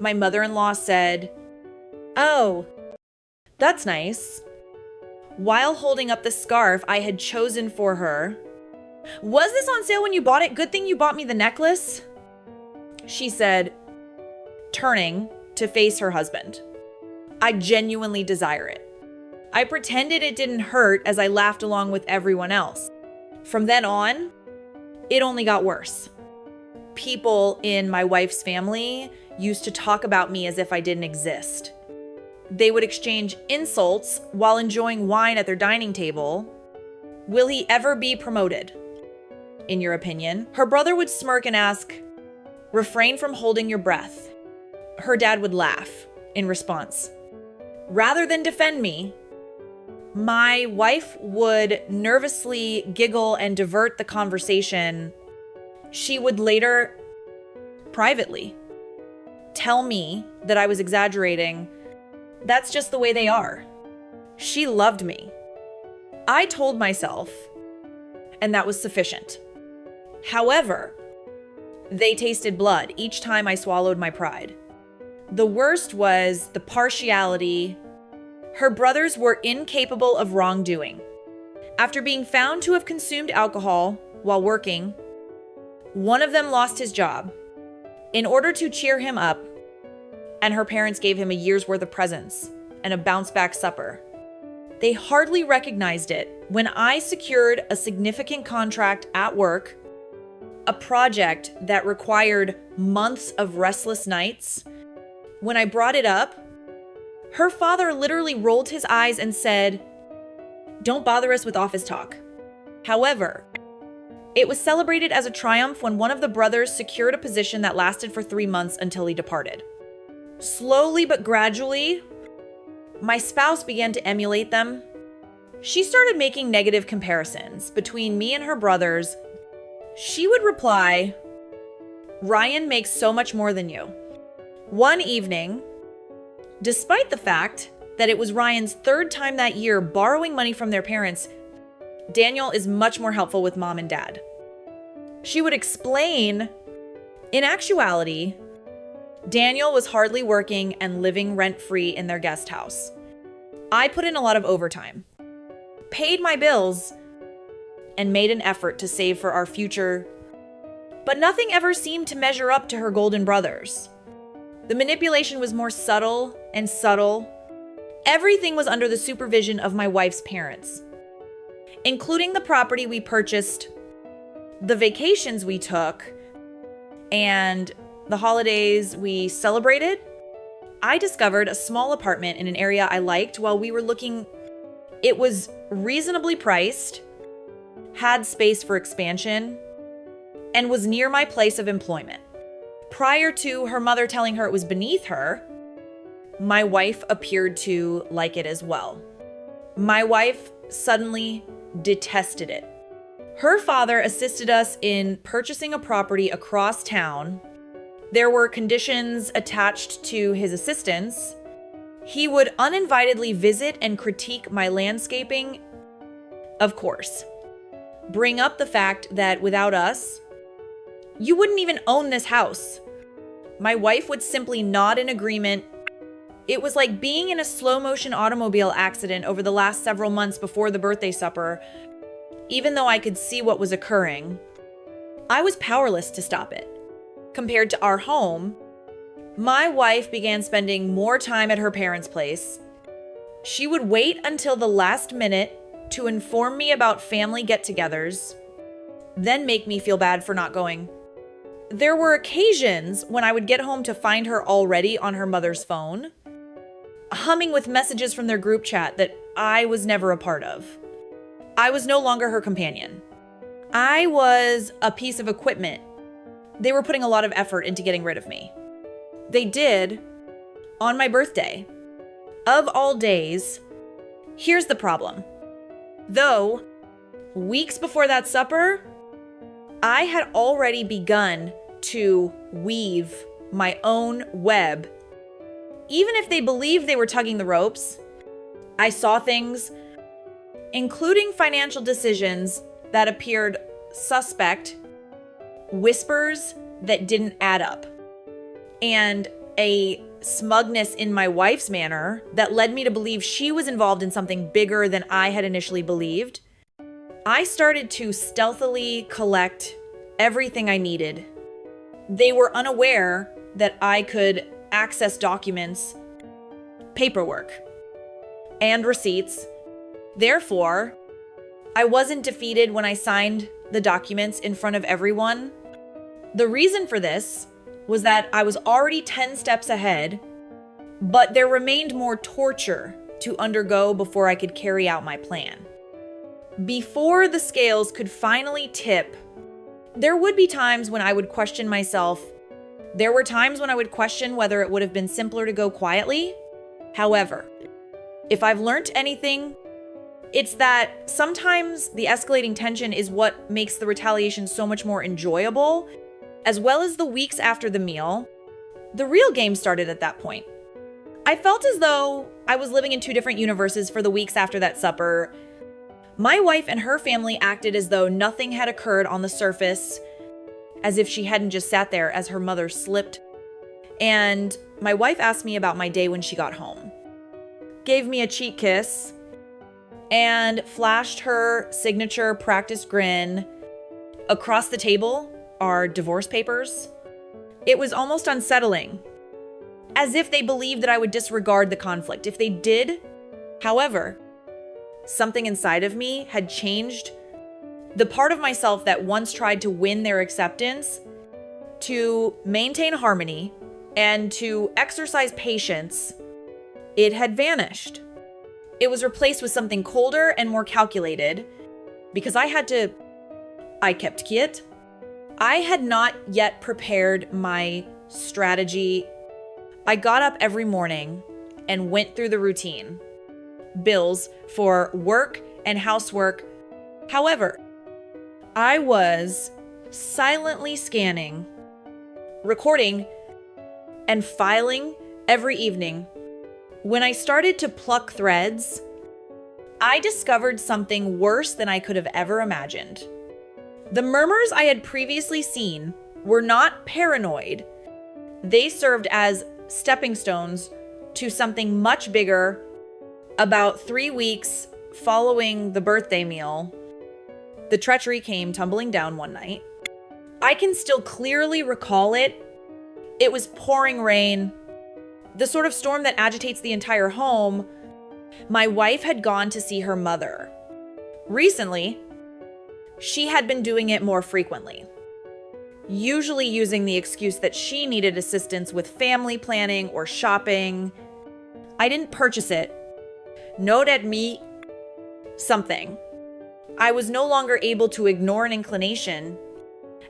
my mother-in-law said, "Oh, that's nice," while holding up the scarf I had chosen for her. "Was this on sale when you bought it? Good thing you bought me the necklace," she said, turning to face her husband. "I genuinely desire it." I pretended it didn't hurt as I laughed along with everyone else. From then on, it only got worse. People in my wife's family used to talk about me as if I didn't exist. They would exchange insults while enjoying wine at their dining table. "Will he ever be promoted, in your opinion?" Her brother would smirk and ask, "Refrain from holding your breath." Her dad would laugh in response. Rather than defend me, my wife would nervously giggle and divert the conversation. She would later, privately, tell me that I was exaggerating. "That's just the way they are. She loved me. I told myself, and that was sufficient. However, they tasted blood each time I swallowed my pride. The worst was the partiality. Her brothers were incapable of wrongdoing. After being found to have consumed alcohol while working, one of them lost his job. In order to cheer him up, and her parents gave him a year's worth of presents and a bounce-back supper. They hardly recognized it when I secured a significant contract at work, a project that required months of restless nights. When I brought it up, her father literally rolled his eyes and said, "Don't bother us with office talk." However, it was celebrated as a triumph when one of the brothers secured a position that lasted for 3 months until he departed. Slowly but gradually, my spouse began to emulate them. She started making negative comparisons between me and her brothers. She would reply, "Ryan makes so much more than you." One evening, despite the fact that it was Ryan's third time that year borrowing money from their parents, Daniel is much more helpful with mom and dad. She would explain, in actuality, Daniel was hardly working and living rent-free in their guest house. I put in a lot of overtime, paid my bills, and made an effort to save for our future, but nothing ever seemed to measure up to her golden brothers. The manipulation was more subtle and subtle. Everything was under the supervision of my wife's parents, including the property we purchased, the vacations we took, and the holidays we celebrated. I discovered a small apartment in an area I liked while we were looking. It was reasonably priced, had space for expansion, and was near my place of employment. Prior to her mother telling her it was beneath her, my wife appeared to like it as well. My wife suddenly detested it. Her father assisted us in purchasing a property across town. There were conditions attached to his assistance. He would uninvitedly visit and critique my landscaping. Of course, bring up the fact that without us, you wouldn't even own this house. My wife would simply nod in agreement. It was like being in a slow-motion automobile accident over the last several months before the birthday supper. Even though I could see what was occurring, I was powerless to stop it. Compared to our home, my wife began spending more time at her parents' place. She would wait until the last minute to inform me about family get-togethers, then make me feel bad for not going. There were occasions when I would get home to find her already on her mother's phone, humming with messages from their group chat that I was never a part of. I was no longer her companion. I was a piece of equipment. They were putting a lot of effort into getting rid of me. They did on my birthday. Of all days, here's the problem. Though, weeks before that supper, I had already begun to weave my own web. Even if they believed they were tugging the ropes, I saw things, including financial decisions that appeared suspect, whispers that didn't add up, and a smugness in my wife's manner that led me to believe she was involved in something bigger than I had initially believed. I started to stealthily collect everything I needed. They were unaware that I could access documents, paperwork, and receipts. Therefore, I wasn't defeated when I signed the documents in front of everyone. The reason for this was that I was already 10 steps ahead, but there remained more torture to undergo before I could carry out my plan. Before the scales could finally tip, there would be times when I would question myself. There were times when I would question whether it would have been simpler to go quietly. However, if I've learned anything, it's that sometimes the escalating tension is what makes the retaliation so much more enjoyable, as well as the weeks after the meal. The real game started at that point. I felt as though I was living in two different universes for the weeks after that supper. My wife and her family acted as though nothing had occurred on the surface, as if she hadn't just sat there as her mother slipped. And my wife asked me about my day when she got home, gave me a cheek kiss, and flashed her signature practice grin. Across the table are divorce papers. It was almost unsettling, as if they believed that I would disregard the conflict. If they did, however, something inside of me had changed. The part of myself that once tried to win their acceptance, to maintain harmony, and to exercise patience, it had vanished. It was replaced with something colder and more calculated because I kept quiet. I had not yet prepared my strategy. I got up every morning and went through the routine. Bills for work and housework. However, I was silently scanning, recording, and filing every evening. When I started to pluck threads, I discovered something worse than I could have ever imagined. The murmurs I had previously seen were not paranoid. They served as stepping stones to something much bigger. About 3 weeks following the birthday meal, the treachery came tumbling down one night. I can still clearly recall it. It was pouring rain, the sort of storm that agitates the entire home. My wife had gone to see her mother. Recently, she had been doing it more frequently, usually using the excuse that she needed assistance with family planning or shopping. I didn't purchase it. Note at me something. I was no longer able to ignore an inclination,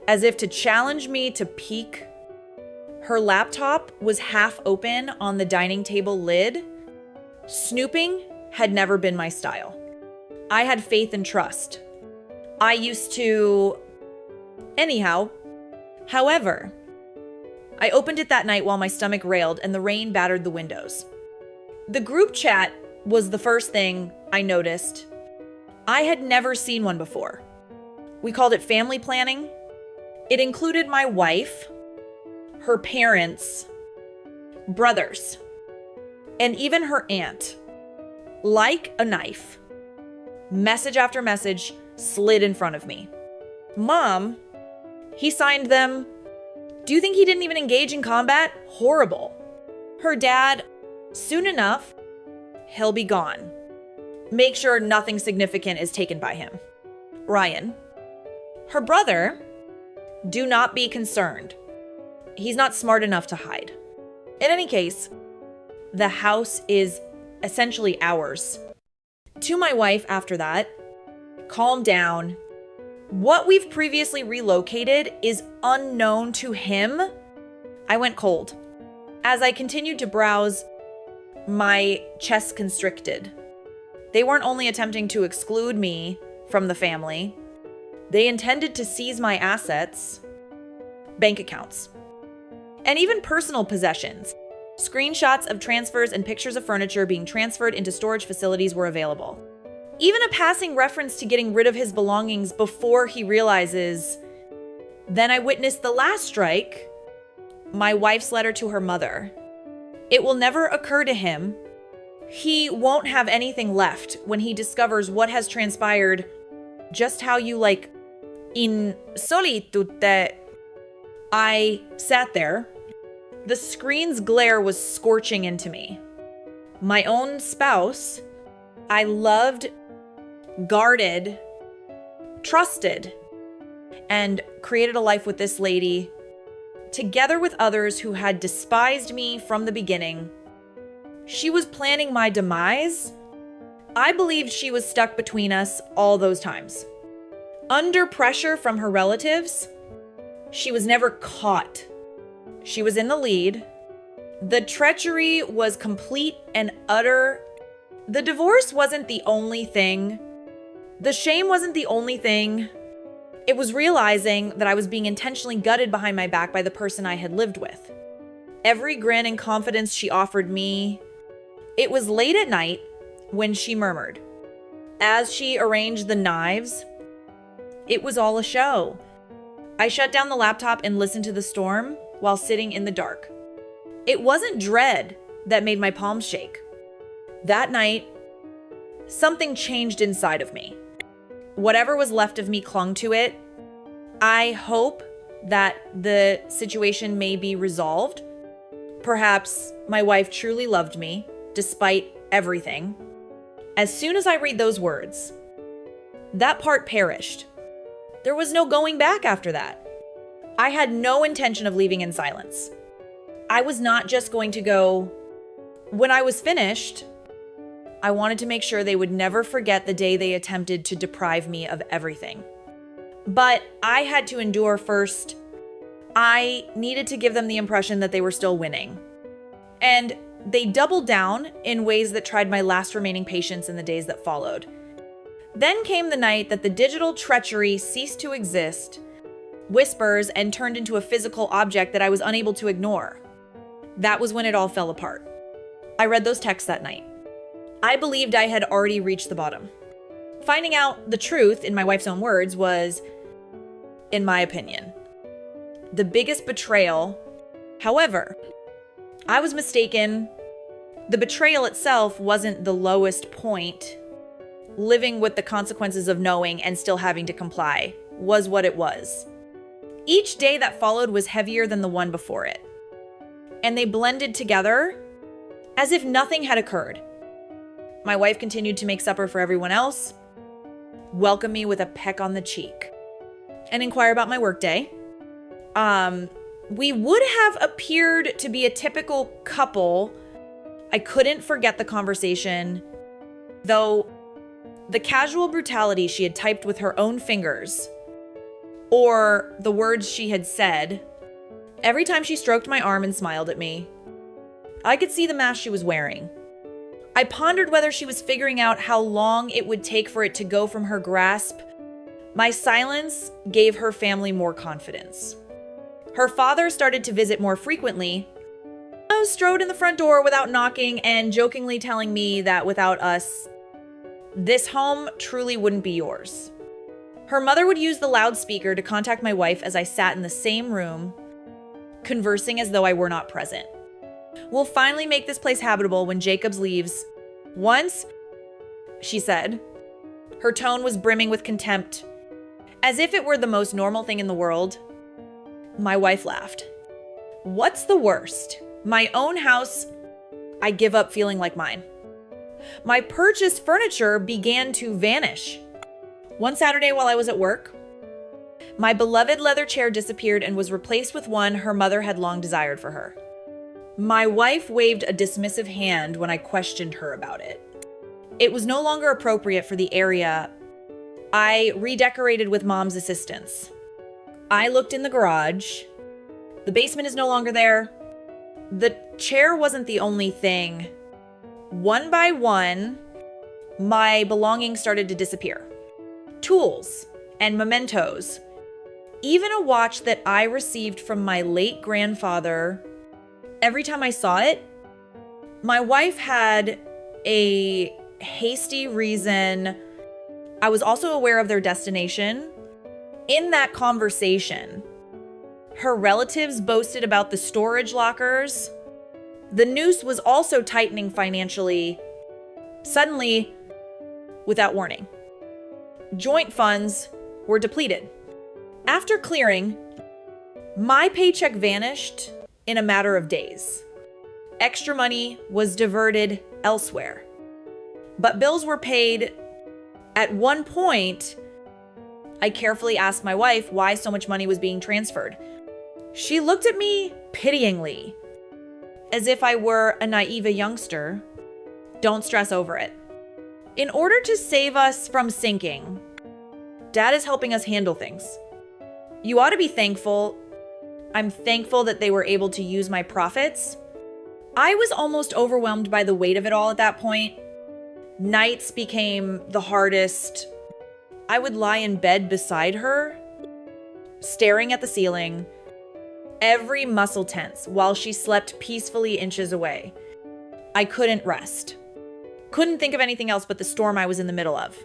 as if to challenge me to peek. Her laptop was half open on the dining table lid. Snooping had never been my style. I had faith and trust. I used to... Anyhow, however, I opened it that night while my stomach railed and the rain battered the windows. The group chat was the first thing I noticed. I had never seen one before. We called it family planning. It included my wife, her parents, brothers, and even her aunt. Like a knife, message after message slid in front of me. Mom, he signed them. Do you think he didn't even engage in combat? Horrible. Her dad, soon enough, he'll be gone. Make sure nothing significant is taken by him. Ryan. Her brother, do not be concerned. He's not smart enough to hide. In any case, the house is essentially ours. To my wife after that, calm down. What we've previously relocated is unknown to him. I went cold. As I continued to browse, my chest constricted. They weren't only attempting to exclude me from the family, they intended to seize my assets, bank accounts, and even personal possessions. Screenshots of transfers and pictures of furniture being transferred into storage facilities were available. Even a passing reference to getting rid of his belongings before he realizes. Then I witnessed the last strike, my wife's letter to her mother. It will never occur to him. He won't have anything left when he discovers what has transpired, just how you in solitude. I sat there. The screen's glare was scorching into me. My own spouse, I loved, guarded, trusted, and created a life with this lady, together with others who had despised me from the beginning. She was planning my demise. I believed she was stuck between us all those times. Under pressure from her relatives, she was never caught. She was in the lead. The treachery was complete and utter. The divorce wasn't the only thing. The shame wasn't the only thing. It was realizing that I was being intentionally gutted behind my back by the person I had lived with. Every grin and confidence she offered me, It was late at night when she murmured. As she arranged the knives, it was all a show. I shut down the laptop and listened to the storm while sitting in the dark. It wasn't dread that made my palms shake. That night, something changed inside of me. Whatever was left of me clung to it. I hope that the situation may be resolved. Perhaps my wife truly loved me, despite everything. As soon as I read those words, that part perished. There was no going back after that. I had no intention of leaving in silence. I was not just going to go. When I was finished, I wanted to make sure they would never forget the day they attempted to deprive me of everything. But I had to endure first. I needed to give them the impression that they were still winning. And they doubled down in ways that tried my last remaining patience in the days that followed. Then came the night that the digital treachery ceased to exist, whispers, and turned into a physical object that I was unable to ignore. That was when it all fell apart. I read those texts that night. I believed I had already reached the bottom. Finding out the truth, in my wife's own words, was, in my opinion, the biggest betrayal. However, I was mistaken. The betrayal itself wasn't the lowest point. Living with the consequences of knowing and still having to comply was what it was. Each day that followed was heavier than the one before it. And they blended together as if nothing had occurred. My wife continued to make supper for everyone else, welcome me with a peck on the cheek, and inquire about my workday. We would have appeared to be a typical couple. I couldn't forget the conversation, though the casual brutality she had typed with her own fingers, or the words she had said, every time she stroked my arm and smiled at me, I could see the mask she was wearing. I pondered whether she was figuring out how long it would take for it to go from her grasp. My silence gave her family more confidence. Her father started to visit more frequently. I strode in the front door without knocking and jokingly telling me that without us, this home truly wouldn't be yours. Her mother would use the loudspeaker to contact my wife as I sat in the same room, conversing as though I were not present. We'll finally make this place habitable when Jacobs leaves. Once, she said. Her tone was brimming with contempt, as if it were the most normal thing in the world. My wife laughed. What's the worst? My own house, I give up feeling like mine. My purchased furniture began to vanish. One Saturday while I was at work, my beloved leather chair disappeared and was replaced with one her mother had long desired for her. My wife waved a dismissive hand when I questioned her about it. It was no longer appropriate for the area. I redecorated with Mom's assistance. I looked in the garage. The basement is no longer there. The chair wasn't the only thing. One by one, my belongings started to disappear. Tools and mementos. Even a watch that I received from my late grandfather. Every time I saw it, my wife had a hasty reason. I was also aware of their destination. In that conversation, her relatives boasted about the storage lockers. The noose was also tightening financially, suddenly, without warning. Joint funds were depleted. After clearing, my paycheck vanished in a matter of days. Extra money was diverted elsewhere. But bills were paid. At one point, I carefully asked my wife why so much money was being transferred. She looked at me pityingly, as if I were a naive youngster. Don't stress over it. In order to save us from sinking, Dad is helping us handle things. You ought to be thankful. I'm thankful that they were able to use my profits. I was almost overwhelmed by the weight of it all at that point. Nights became the hardest. I would lie in bed beside her, staring at the ceiling, every muscle tense while she slept peacefully inches away. I couldn't rest. Couldn't think of anything else but the storm I was in the middle of.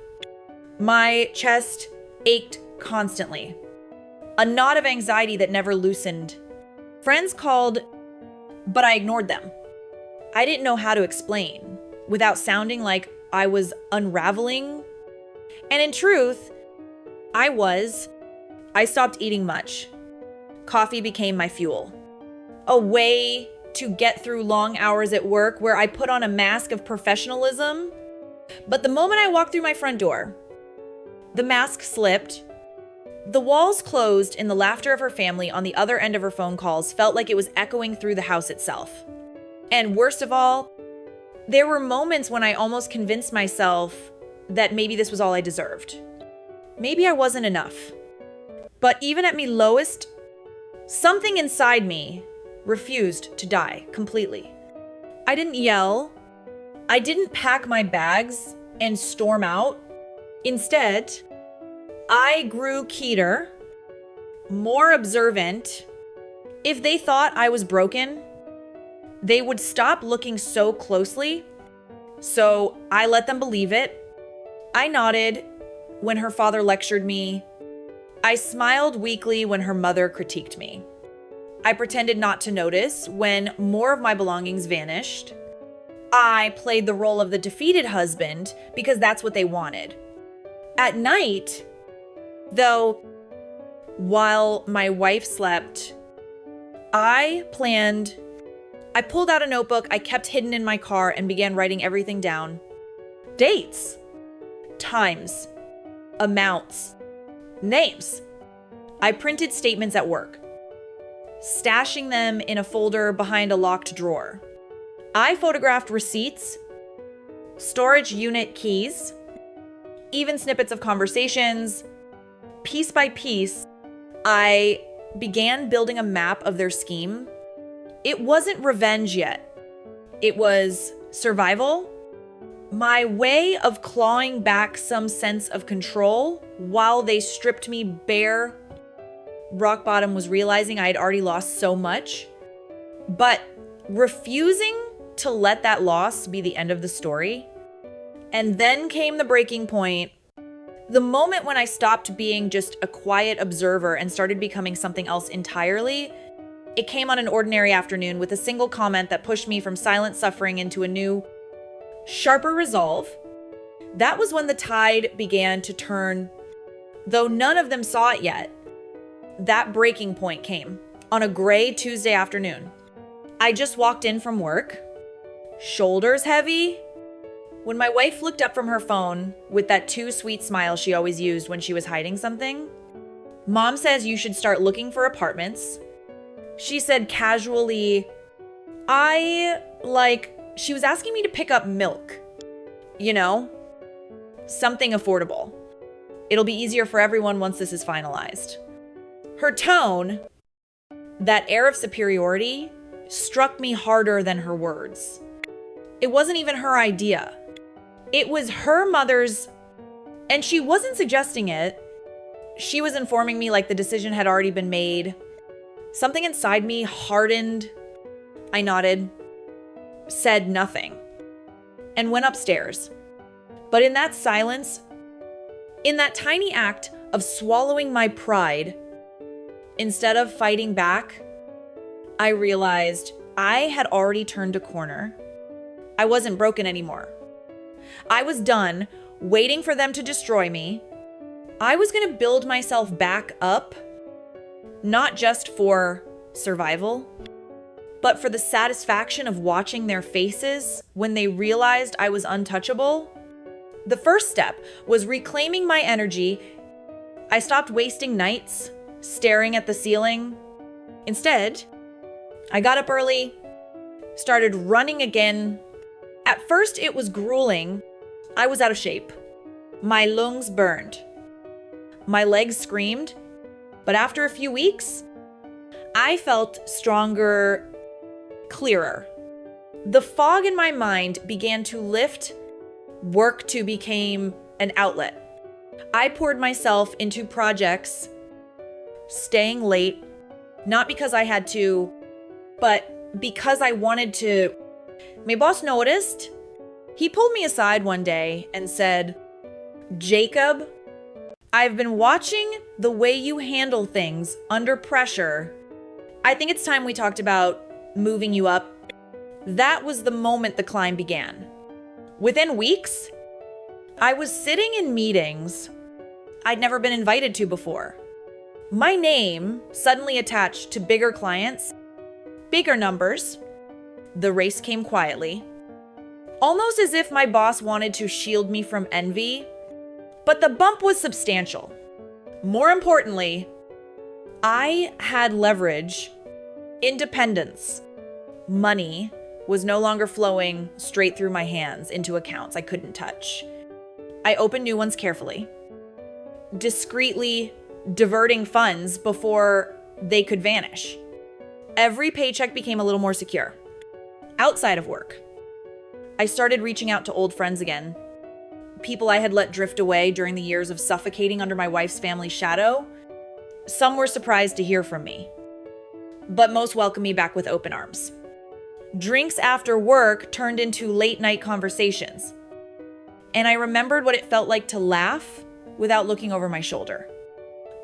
My chest ached constantly. A knot of anxiety that never loosened. Friends called, but I ignored them. I didn't know how to explain without sounding like I was unraveling. And in truth, I stopped eating much. Coffee became my fuel. A way to get through long hours at work where I put on a mask of professionalism. But the moment I walked through my front door, the mask slipped. The walls closed, and the laughter of her family on the other end of her phone calls felt like it was echoing through the house itself. And worst of all, there were moments when I almost convinced myself that maybe this was all I deserved. Maybe I wasn't enough. But even at my lowest, something inside me refused to die completely. I didn't yell. I didn't pack my bags and storm out. Instead, I grew keener, more observant. If they thought I was broken, they would stop looking so closely. So I let them believe it. I nodded when her father lectured me. I smiled weakly when her mother critiqued me. I pretended not to notice when more of my belongings vanished. I played the role of the defeated husband because that's what they wanted. At night, though, while my wife slept, I pulled out a notebook I kept hidden in my car and began writing everything down. Dates, times, amounts, names. I printed statements at work, stashing them in a folder behind a locked drawer. I photographed receipts, storage unit keys, even snippets of conversations. Piece by piece, I began building a map of their scheme. It wasn't revenge yet. It was survival. My way of clawing back some sense of control while they stripped me bare. Rock bottom was realizing I had already lost so much, but refusing to let that loss be the end of the story. And then came the breaking point. The moment when I stopped being just a quiet observer and started becoming something else entirely. It came on an ordinary afternoon with a single comment that pushed me from silent suffering into a new, sharper resolve. That was when the tide began to turn, though none of them saw it yet. That breaking point came on a gray Tuesday afternoon. I just walked in from work, shoulders heavy, when my wife looked up from her phone with that too sweet smile she always used when she was hiding something. Mom says you should start looking for apartments. She said casually, she was asking me to pick up milk. Something affordable. It'll be easier for everyone once this is finalized. Her tone, that air of superiority, struck me harder than her words. It wasn't even her idea. It was her mother's, and she wasn't suggesting it. She was informing me like the decision had already been made. Something inside me hardened. I nodded, said nothing, and went upstairs. But in that silence, in that tiny act of swallowing my pride, instead of fighting back, I realized I had already turned a corner. I wasn't broken anymore. I was done waiting for them to destroy me. I was going to build myself back up, not just for survival, but for the satisfaction of watching their faces when they realized I was untouchable. The first step was reclaiming my energy. I stopped wasting nights staring at the ceiling. Instead, I got up early, started running again. At first, it was grueling. I was out of shape. My lungs burned. My legs screamed. But after a few weeks, I felt stronger, clearer. The fog in my mind began to lift. Work to became an outlet. I poured myself into projects, staying late, not because I had to, but because I wanted to My boss noticed. He pulled me aside one day and said, "Jacob, I've been watching the way you handle things under pressure. I think it's time we talked about moving you up." That was the moment the climb began. Within weeks, I was sitting in meetings I'd never been invited to before. My name suddenly attached to bigger clients, bigger numbers. The race came quietly, almost as if my boss wanted to shield me from envy, but the bump was substantial. More importantly, I had leverage, independence. Money was no longer flowing straight through my hands into accounts I couldn't touch. I opened new ones carefully, discreetly diverting funds before they could vanish. Every paycheck became a little more secure. Outside of work, I started reaching out to old friends again. People I had let drift away during the years of suffocating under my wife's family shadow. Some were surprised to hear from me, but most welcomed me back with open arms. Drinks after work turned into late night conversations, and I remembered what it felt like to laugh without looking over my shoulder.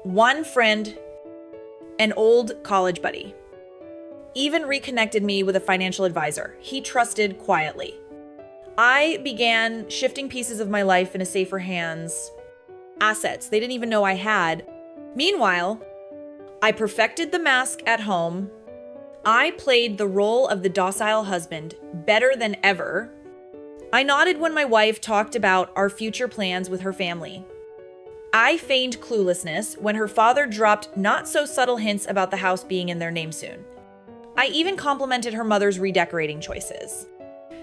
One friend, an old college buddy, even reconnected me with a financial advisor he trusted quietly. I began shifting pieces of my life into safer hands, assets they didn't even know I had. Meanwhile, I perfected the mask at home. I played the role of the docile husband better than ever. I nodded when my wife talked about our future plans with her family. I feigned cluelessness when her father dropped not so subtle hints about the house being in their name soon. I even complimented her mother's redecorating choices,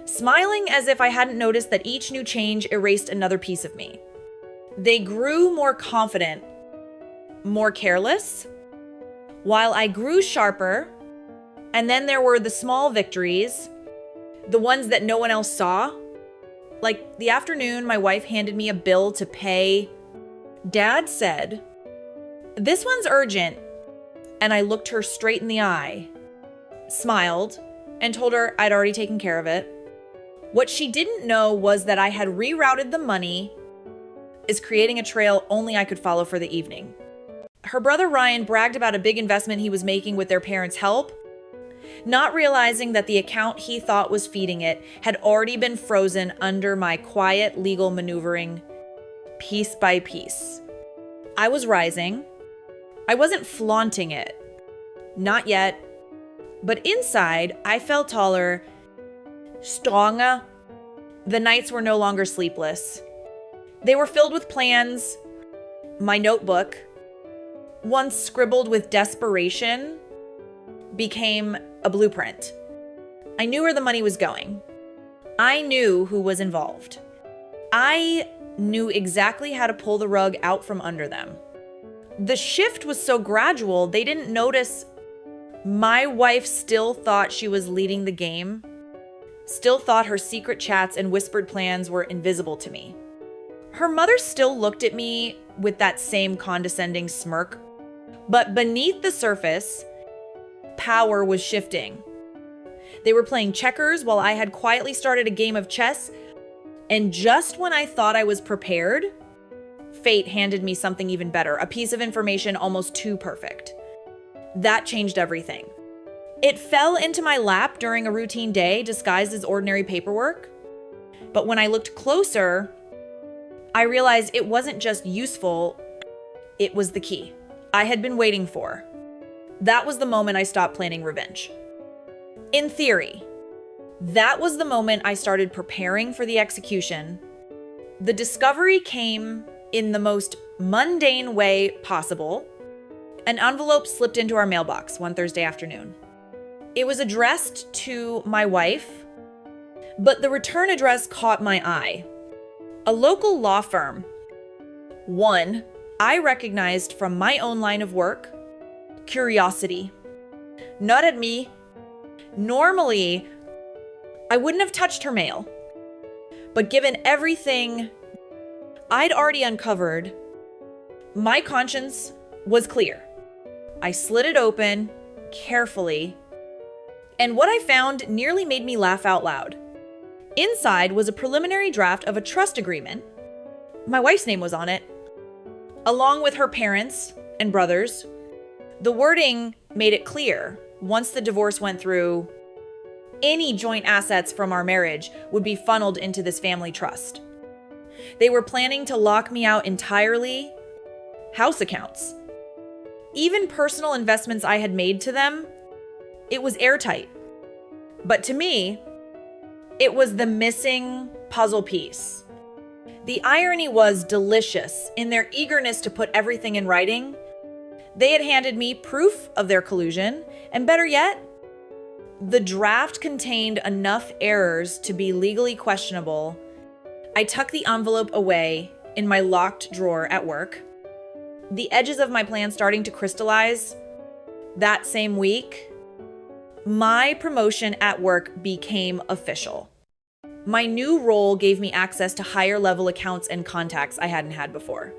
smiling as if I hadn't noticed that each new change erased another piece of me. They grew more confident, more careless, while I grew sharper. And then there were the small victories, the ones that no one else saw. Like the afternoon my wife handed me a bill to pay. Dad said, "This one's urgent." And I looked her straight in the eye, smiled, and told her I'd already taken care of it. What she didn't know was that I had rerouted the money, is creating a trail only I could follow for the evening. Her brother Ryan bragged about a big investment he was making with their parents' help, not realizing that the account he thought was feeding it had already been frozen under my quiet legal maneuvering, piece by piece. I was rising. I wasn't flaunting it. Not yet. But inside, I felt taller, stronger. The nights were no longer sleepless. They were filled with plans. My notebook, once scribbled with desperation, became a blueprint. I knew where the money was going. I knew who was involved. I knew exactly how to pull the rug out from under them. The shift was so gradual, they didn't notice. My wife still thought she was leading the game, still thought her secret chats and whispered plans were invisible to me. Her mother still looked at me with that same condescending smirk, but beneath the surface, power was shifting. They were playing checkers while I had quietly started a game of chess, and just when I thought I was prepared, fate handed me something even better, a piece of information almost too perfect. That changed everything. It fell into my lap during a routine day disguised as ordinary paperwork, but when I looked closer, I realized it wasn't just useful, it was the key I had been waiting for. That was the moment I stopped planning revenge. In theory, that was the moment I started preparing for the execution. The discovery came in the most mundane way possible. An envelope slipped into our mailbox one Thursday afternoon. It was addressed to my wife, but the return address caught my eye. A local law firm, one I recognized from my own line of work. Curiosity. Not at me. Normally, I wouldn't have touched her mail. But given everything I'd already uncovered, my conscience was clear. I slid it open carefully. And what I found nearly made me laugh out loud. Inside was a preliminary draft of a trust agreement. My wife's name was on it, along with her parents and brothers. The wording made it clear, once the divorce went through, any joint assets from our marriage would be funneled into this family trust. They were planning to lock me out entirely, house accounts, even personal investments I had made to them. It was airtight. But to me, it was the missing puzzle piece. The irony was delicious. In their eagerness to put everything in writing, they had handed me proof of their collusion, and better yet, the draft contained enough errors to be legally questionable. I tucked the envelope away in my locked drawer at work. The edges of my plan starting to crystallize. That same week, my promotion at work became official. My new role gave me access to higher level accounts and contacts I hadn't had before.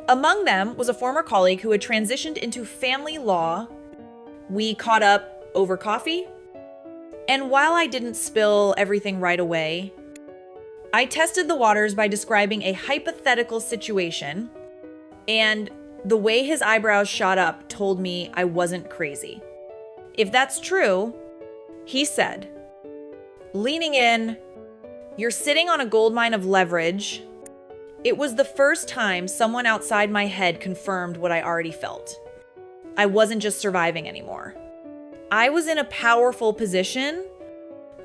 Among them was a former colleague who had transitioned into family law. We caught up over coffee, and while I didn't spill everything right away, I tested the waters by describing a hypothetical situation, and the way his eyebrows shot up told me I wasn't crazy. If that's true, he said, leaning in, "You're sitting on a goldmine of leverage." It was the first time someone outside my head confirmed what I already felt. I wasn't just surviving anymore. I was in a powerful position.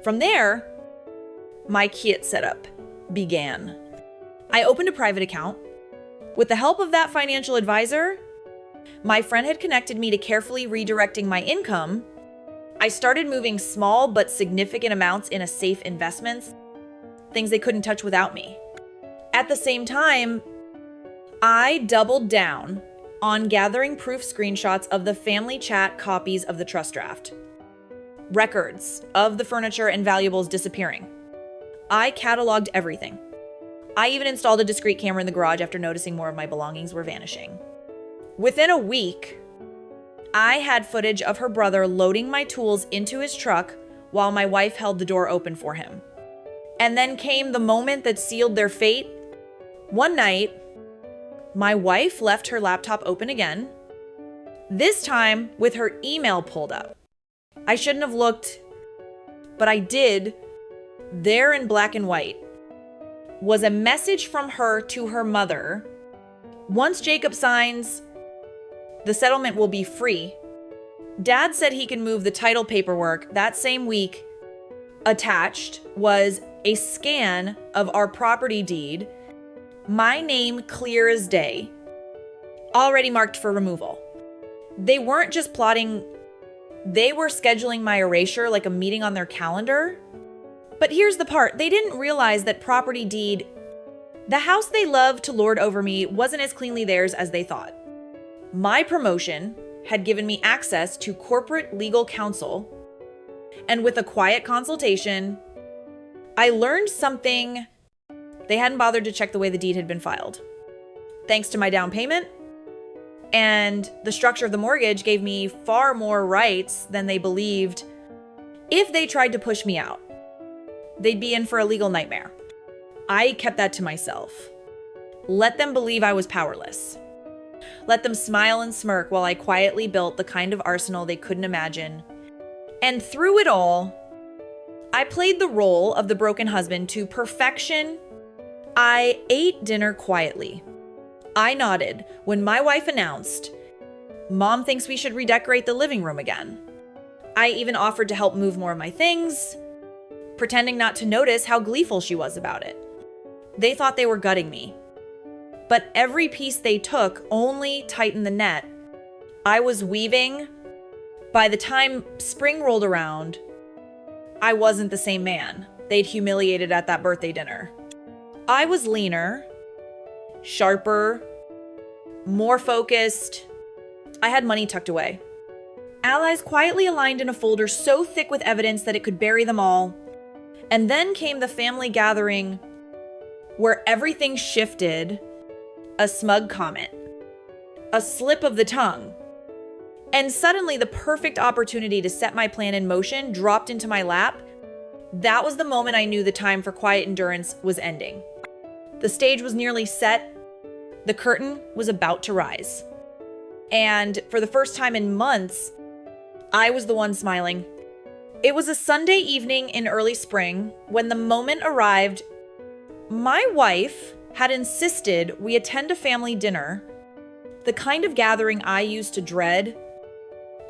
From there, my kit setup began. I opened a private account. With the help of that financial advisor, my friend had connected me to carefully redirecting my income. I started moving small but significant amounts into safe investments, things they couldn't touch without me. At the same time, I doubled down on gathering proof screenshots of the family chat copies of the trust draft, records of the furniture and valuables disappearing. I cataloged everything. I even installed a discreet camera in the garage after noticing more of my belongings were vanishing. Within a week, I had footage of her brother loading my tools into his truck while my wife held the door open for him. And then came the moment that sealed their fate. One night, my wife left her laptop open again, this time with her email pulled up. I shouldn't have looked, but I did. There in black and white was a message from her to her mother. Once Jacob signs, the settlement will be free. Dad said he can move the title paperwork. That same week, attached was a scan of our property deed, my name clear as day, already marked for removal. They weren't just plotting, they were scheduling my erasure like a meeting on their calendar. But here's the part, they didn't realize that property deed, the house they loved to lord over me, wasn't as cleanly theirs as they thought. My promotion had given me access to corporate legal counsel, and with a quiet consultation, I learned something. They hadn't bothered to check the way the deed had been filed. Thanks to my down payment, and the structure of the mortgage gave me far more rights than they believed. If they tried to push me out, they'd be in for a legal nightmare. I kept that to myself. Let them believe I was powerless. Let them smile and smirk while I quietly built the kind of arsenal they couldn't imagine. And through it all, I played the role of the broken husband to perfection. I ate dinner quietly. I nodded when my wife announced, "Mom thinks we should redecorate the living room again." I even offered to help move more of my things, pretending not to notice how gleeful she was about it. They thought they were gutting me, but every piece they took only tightened the net. I was weaving. By the time spring rolled around, I wasn't the same man they'd humiliated at that birthday dinner. I was leaner, sharper, more focused. I had money tucked away. Allies quietly aligned in a folder so thick with evidence that it could bury them all. And then came the family gathering where everything shifted. A smug comment, a slip of the tongue, And suddenly, the perfect opportunity to set my plan in motion dropped into my lap. That was the moment I knew the time for quiet endurance was ending. The stage was nearly set. The curtain was about to rise. And for the first time in months, I was the one smiling. It was a Sunday evening in early spring when the moment arrived. My wife had insisted we attend a family dinner, the kind of gathering I used to dread,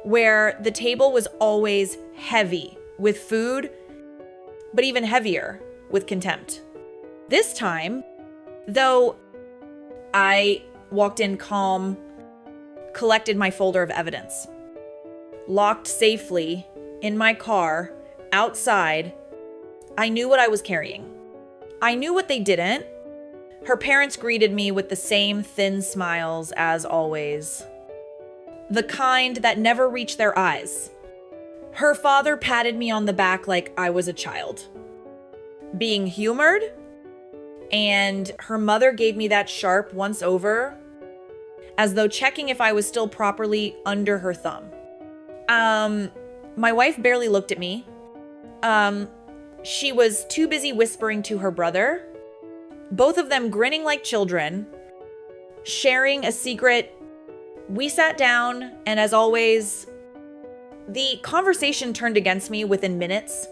where the table was always heavy with food, but even heavier with contempt. This time, though, I walked in calm, collected my folder of evidence, locked safely in my car outside. I knew what I was carrying. I knew what they didn't. Her parents greeted me with the same thin smiles as always, the kind that never reached their eyes. Her father patted me on the back like I was a child, being humored, and her mother gave me that sharp once over, as though checking if I was still properly under her thumb. My wife barely looked at me. She was too busy whispering to her brother, both of them grinning like children, sharing a secret. We sat down, and as always, the conversation turned against me within minutes.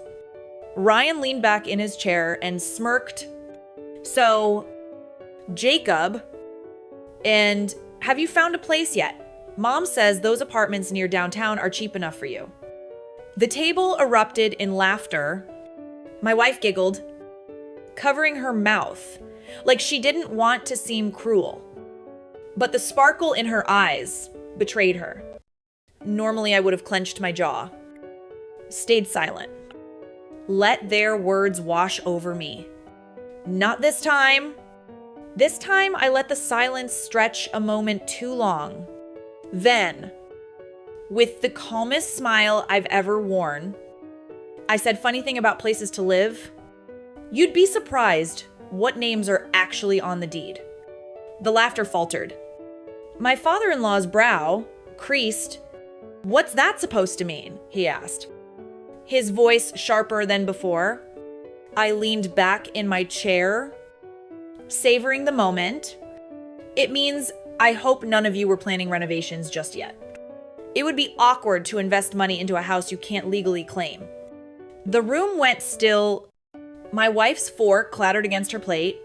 Ryan leaned back in his chair and smirked. So, Jacob, and have you found a place yet? Mom says those apartments near downtown are cheap enough for you. The table erupted in laughter. My wife giggled, covering her mouth, like she didn't want to seem cruel. But the sparkle in her eyes betrayed her. Normally, I would have clenched my jaw, stayed silent, let their words wash over me. Not this time. This time, I let the silence stretch a moment too long. Then, with the calmest smile I've ever worn, I said, funny thing about places to live, you'd be surprised what names are actually on the deed. The laughter faltered. My father-in-law's brow creased. What's that supposed to mean? He asked, his voice sharper than before. I leaned back in my chair, savoring the moment. It means I hope none of you were planning renovations just yet. It would be awkward to invest money into a house you can't legally claim. The room went still. My wife's fork clattered against her plate.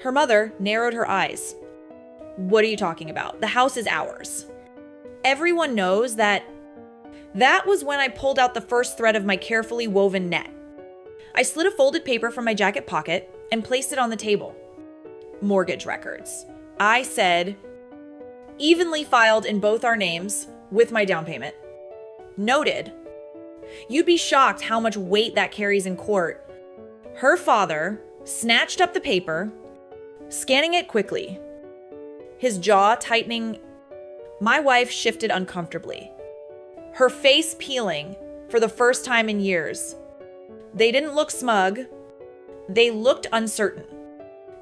Her mother narrowed her eyes. What are you talking about? The house is ours. Everyone knows that. That was when I pulled out the first thread of my carefully woven net. I slid a folded paper from my jacket pocket and placed it on the table. Mortgage records. I said, evenly filed in both our names with my down payment. Noted. You'd be shocked how much weight that carries in court. Her father snatched up the paper, scanning it quickly, his jaw tightening. My wife shifted uncomfortably, her face peeling for the first time in years. They didn't look smug. They looked uncertain.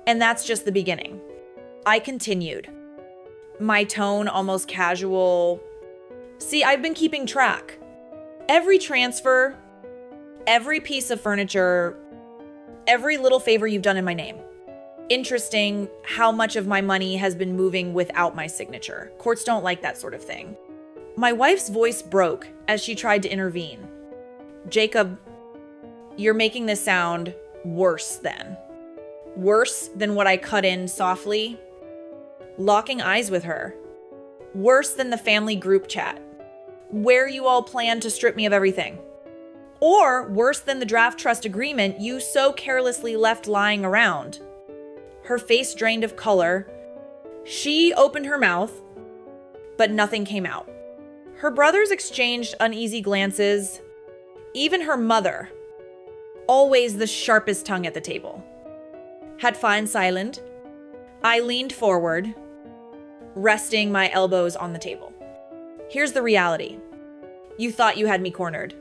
And that's just the beginning. I continued, my tone almost casual. See, I've been keeping track. Every transfer, every piece of furniture, every little favor you've done in my name. Interesting how much of my money has been moving without my signature. Courts don't like that sort of thing. My wife's voice broke as she tried to intervene. Jacob, you're making this sound worse than what I cut in softly, locking eyes with her. Worse than the family group chat, where you all plan to strip me of everything. Or worse than the draft trust agreement you so carelessly left lying around. Her face drained of color. She opened her mouth, but nothing came out. Her brothers exchanged uneasy glances. Even her mother, always the sharpest tongue at the table, had fallen silent. I leaned forward, resting my elbows on the table. Here's the reality. You thought you had me cornered.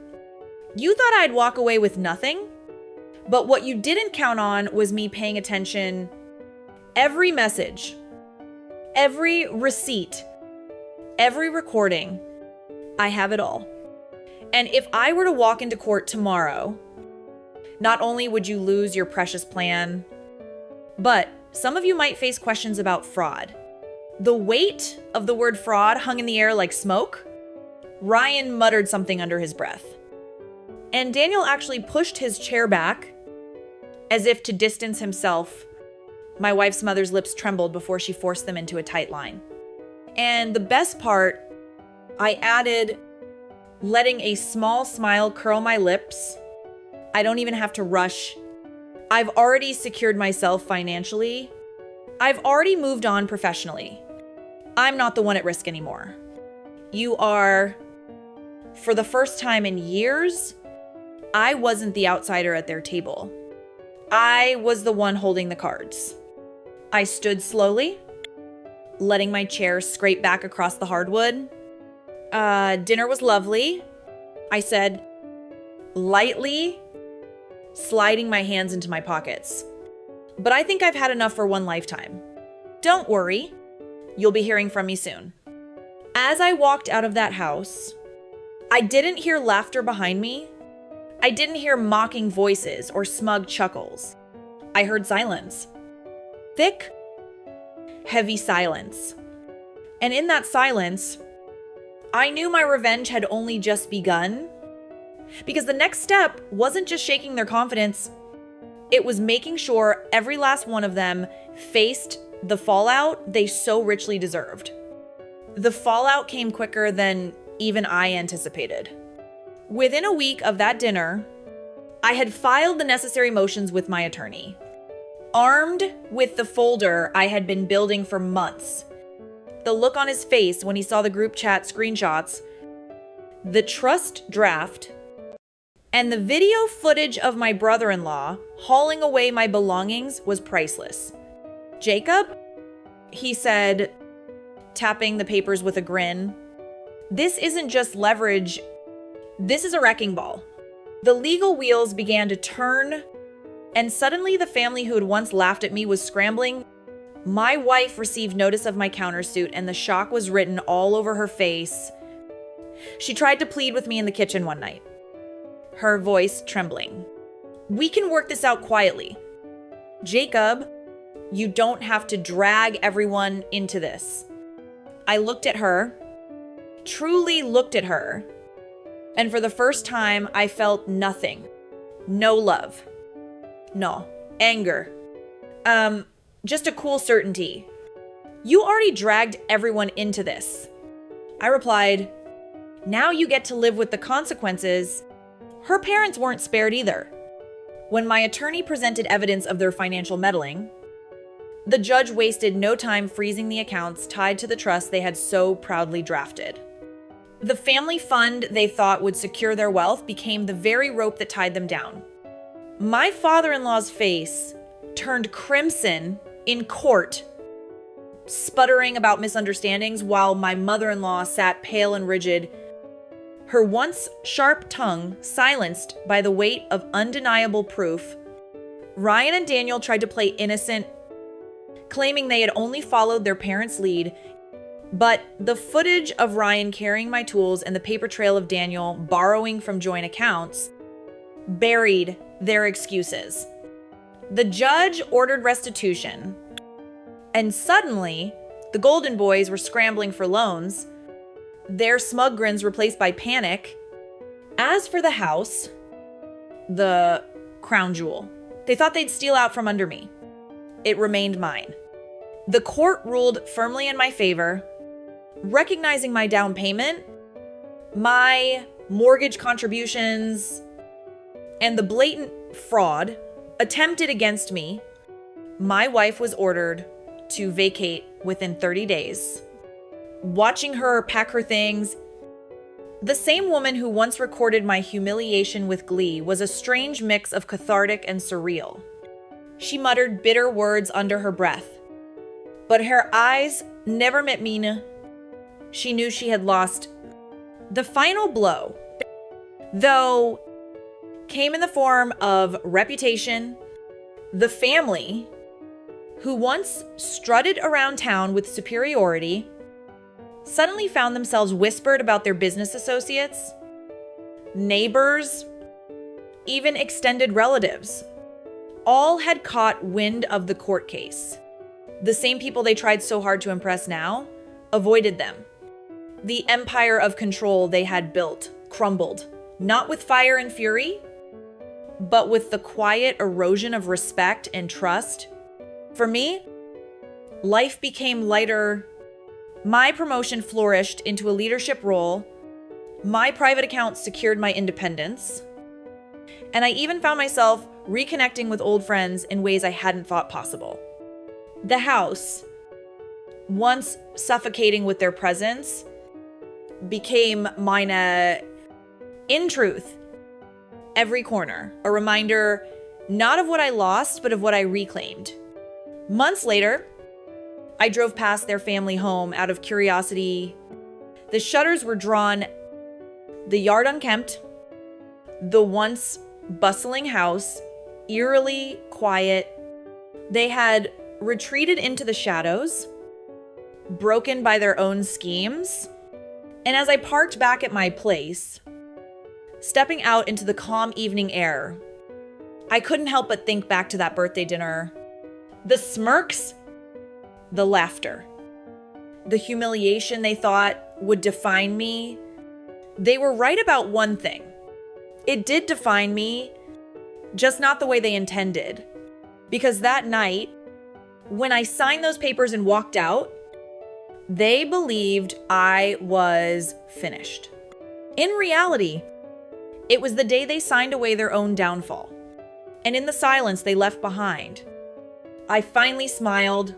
You thought I'd walk away with nothing, but what you didn't count on was me paying attention. Every message, every receipt, every recording, I have it all. And if I were to walk into court tomorrow, not only would you lose your precious plan, but some of you might face questions about fraud. The weight of the word fraud hung in the air like smoke. Ryan muttered something under his breath. And Daniel actually pushed his chair back as if to distance himself. My wife's mother's lips trembled before she forced them into a tight line. And the best part, I added, letting a small smile curl my lips. I don't even have to rush. I've already secured myself financially. I've already moved on professionally. I'm not the one at risk anymore. You are. For the first time in years, I wasn't the outsider at their table. I was the one holding the cards. I stood slowly, letting my chair scrape back across the hardwood. Dinner was lovely, I said, lightly, sliding my hands into my pockets. But I think I've had enough for one lifetime. Don't worry, you'll be hearing from me soon. As I walked out of that house, I didn't hear laughter behind me. I didn't hear mocking voices or smug chuckles. I heard silence. Thick, heavy silence. And in that silence, I knew my revenge had only just begun, because the next step wasn't just shaking their confidence, it was making sure every last one of them faced the fallout they so richly deserved. The fallout came quicker than even I anticipated. Within a week of that dinner, I had filed the necessary motions with my attorney, armed with the folder I had been building for months. The look on his face when he saw the group chat screenshots, the trust draft, and the video footage of my brother-in-law hauling away my belongings was priceless. Jacob, he said, tapping the papers with a grin, this isn't just leverage, this is a wrecking ball. The legal wheels began to turn, and suddenly the family who had once laughed at me was scrambling. My wife received notice of my countersuit, and the shock was written all over her face. She tried to plead with me in the kitchen one night, her voice trembling. We can work this out quietly. Jacob, you don't have to drag everyone into this. I looked at her, truly looked at her, and for the first time, I felt nothing. No love. No. Anger. Just a cool certainty. You already dragged everyone into this. I replied, now you get to live with the consequences. Her parents weren't spared either. When my attorney presented evidence of their financial meddling, the judge wasted no time freezing the accounts tied to the trust they had so proudly drafted. The family fund they thought would secure their wealth became the very rope that tied them down. My father-in-law's face turned crimson in court, sputtering about misunderstandings while my mother-in-law sat pale and rigid, her once sharp tongue silenced by the weight of undeniable proof. Ryan and Daniel tried to play innocent, claiming they had only followed their parents' lead, but the footage of Ryan carrying my tools and the paper trail of Daniel borrowing from joint accounts buried their excuses. The judge ordered restitution, and suddenly, the Golden Boys were scrambling for loans, their smug grins replaced by panic. As for the house, the crown jewel, they thought they'd steal out from under me. It remained mine. The court ruled firmly in my favor, recognizing my down payment, my mortgage contributions, and the blatant fraud attempted against me. My wife was ordered to vacate within 30 days. Watching her pack her things, the same woman who once recorded my humiliation with glee was a strange mix of cathartic and surreal. She muttered bitter words under her breath, but her eyes never met Mina. She knew she had lost. The final blow, though, came in the form of reputation. The family, who once strutted around town with superiority, suddenly found themselves whispered about their business associates, neighbors, even extended relatives. All had caught wind of the court case. The same people they tried so hard to impress now avoided them. The empire of control they had built crumbled, not with fire and fury, but with the quiet erosion of respect and trust. For me, life became lighter. My promotion flourished into a leadership role. My private account secured my independence. And I even found myself reconnecting with old friends in ways I hadn't thought possible. The house, once suffocating with their presence, became mine in truth. Every corner, a reminder not of what I lost, but of what I reclaimed. Months later, I drove past their family home out of curiosity. The shutters were drawn, the yard unkempt, the once bustling house eerily quiet. They had retreated into the shadows, broken by their own schemes. And as I parked back at my place, stepping out into the calm evening air, I couldn't help but think back to that birthday dinner. The smirks, the laughter, the humiliation they thought would define me. They were right about one thing. It did define me, just not the way they intended. Because that night, when I signed those papers and walked out, they believed I was finished. In reality, it was the day they signed away their own downfall. And in the silence they left behind, I finally smiled,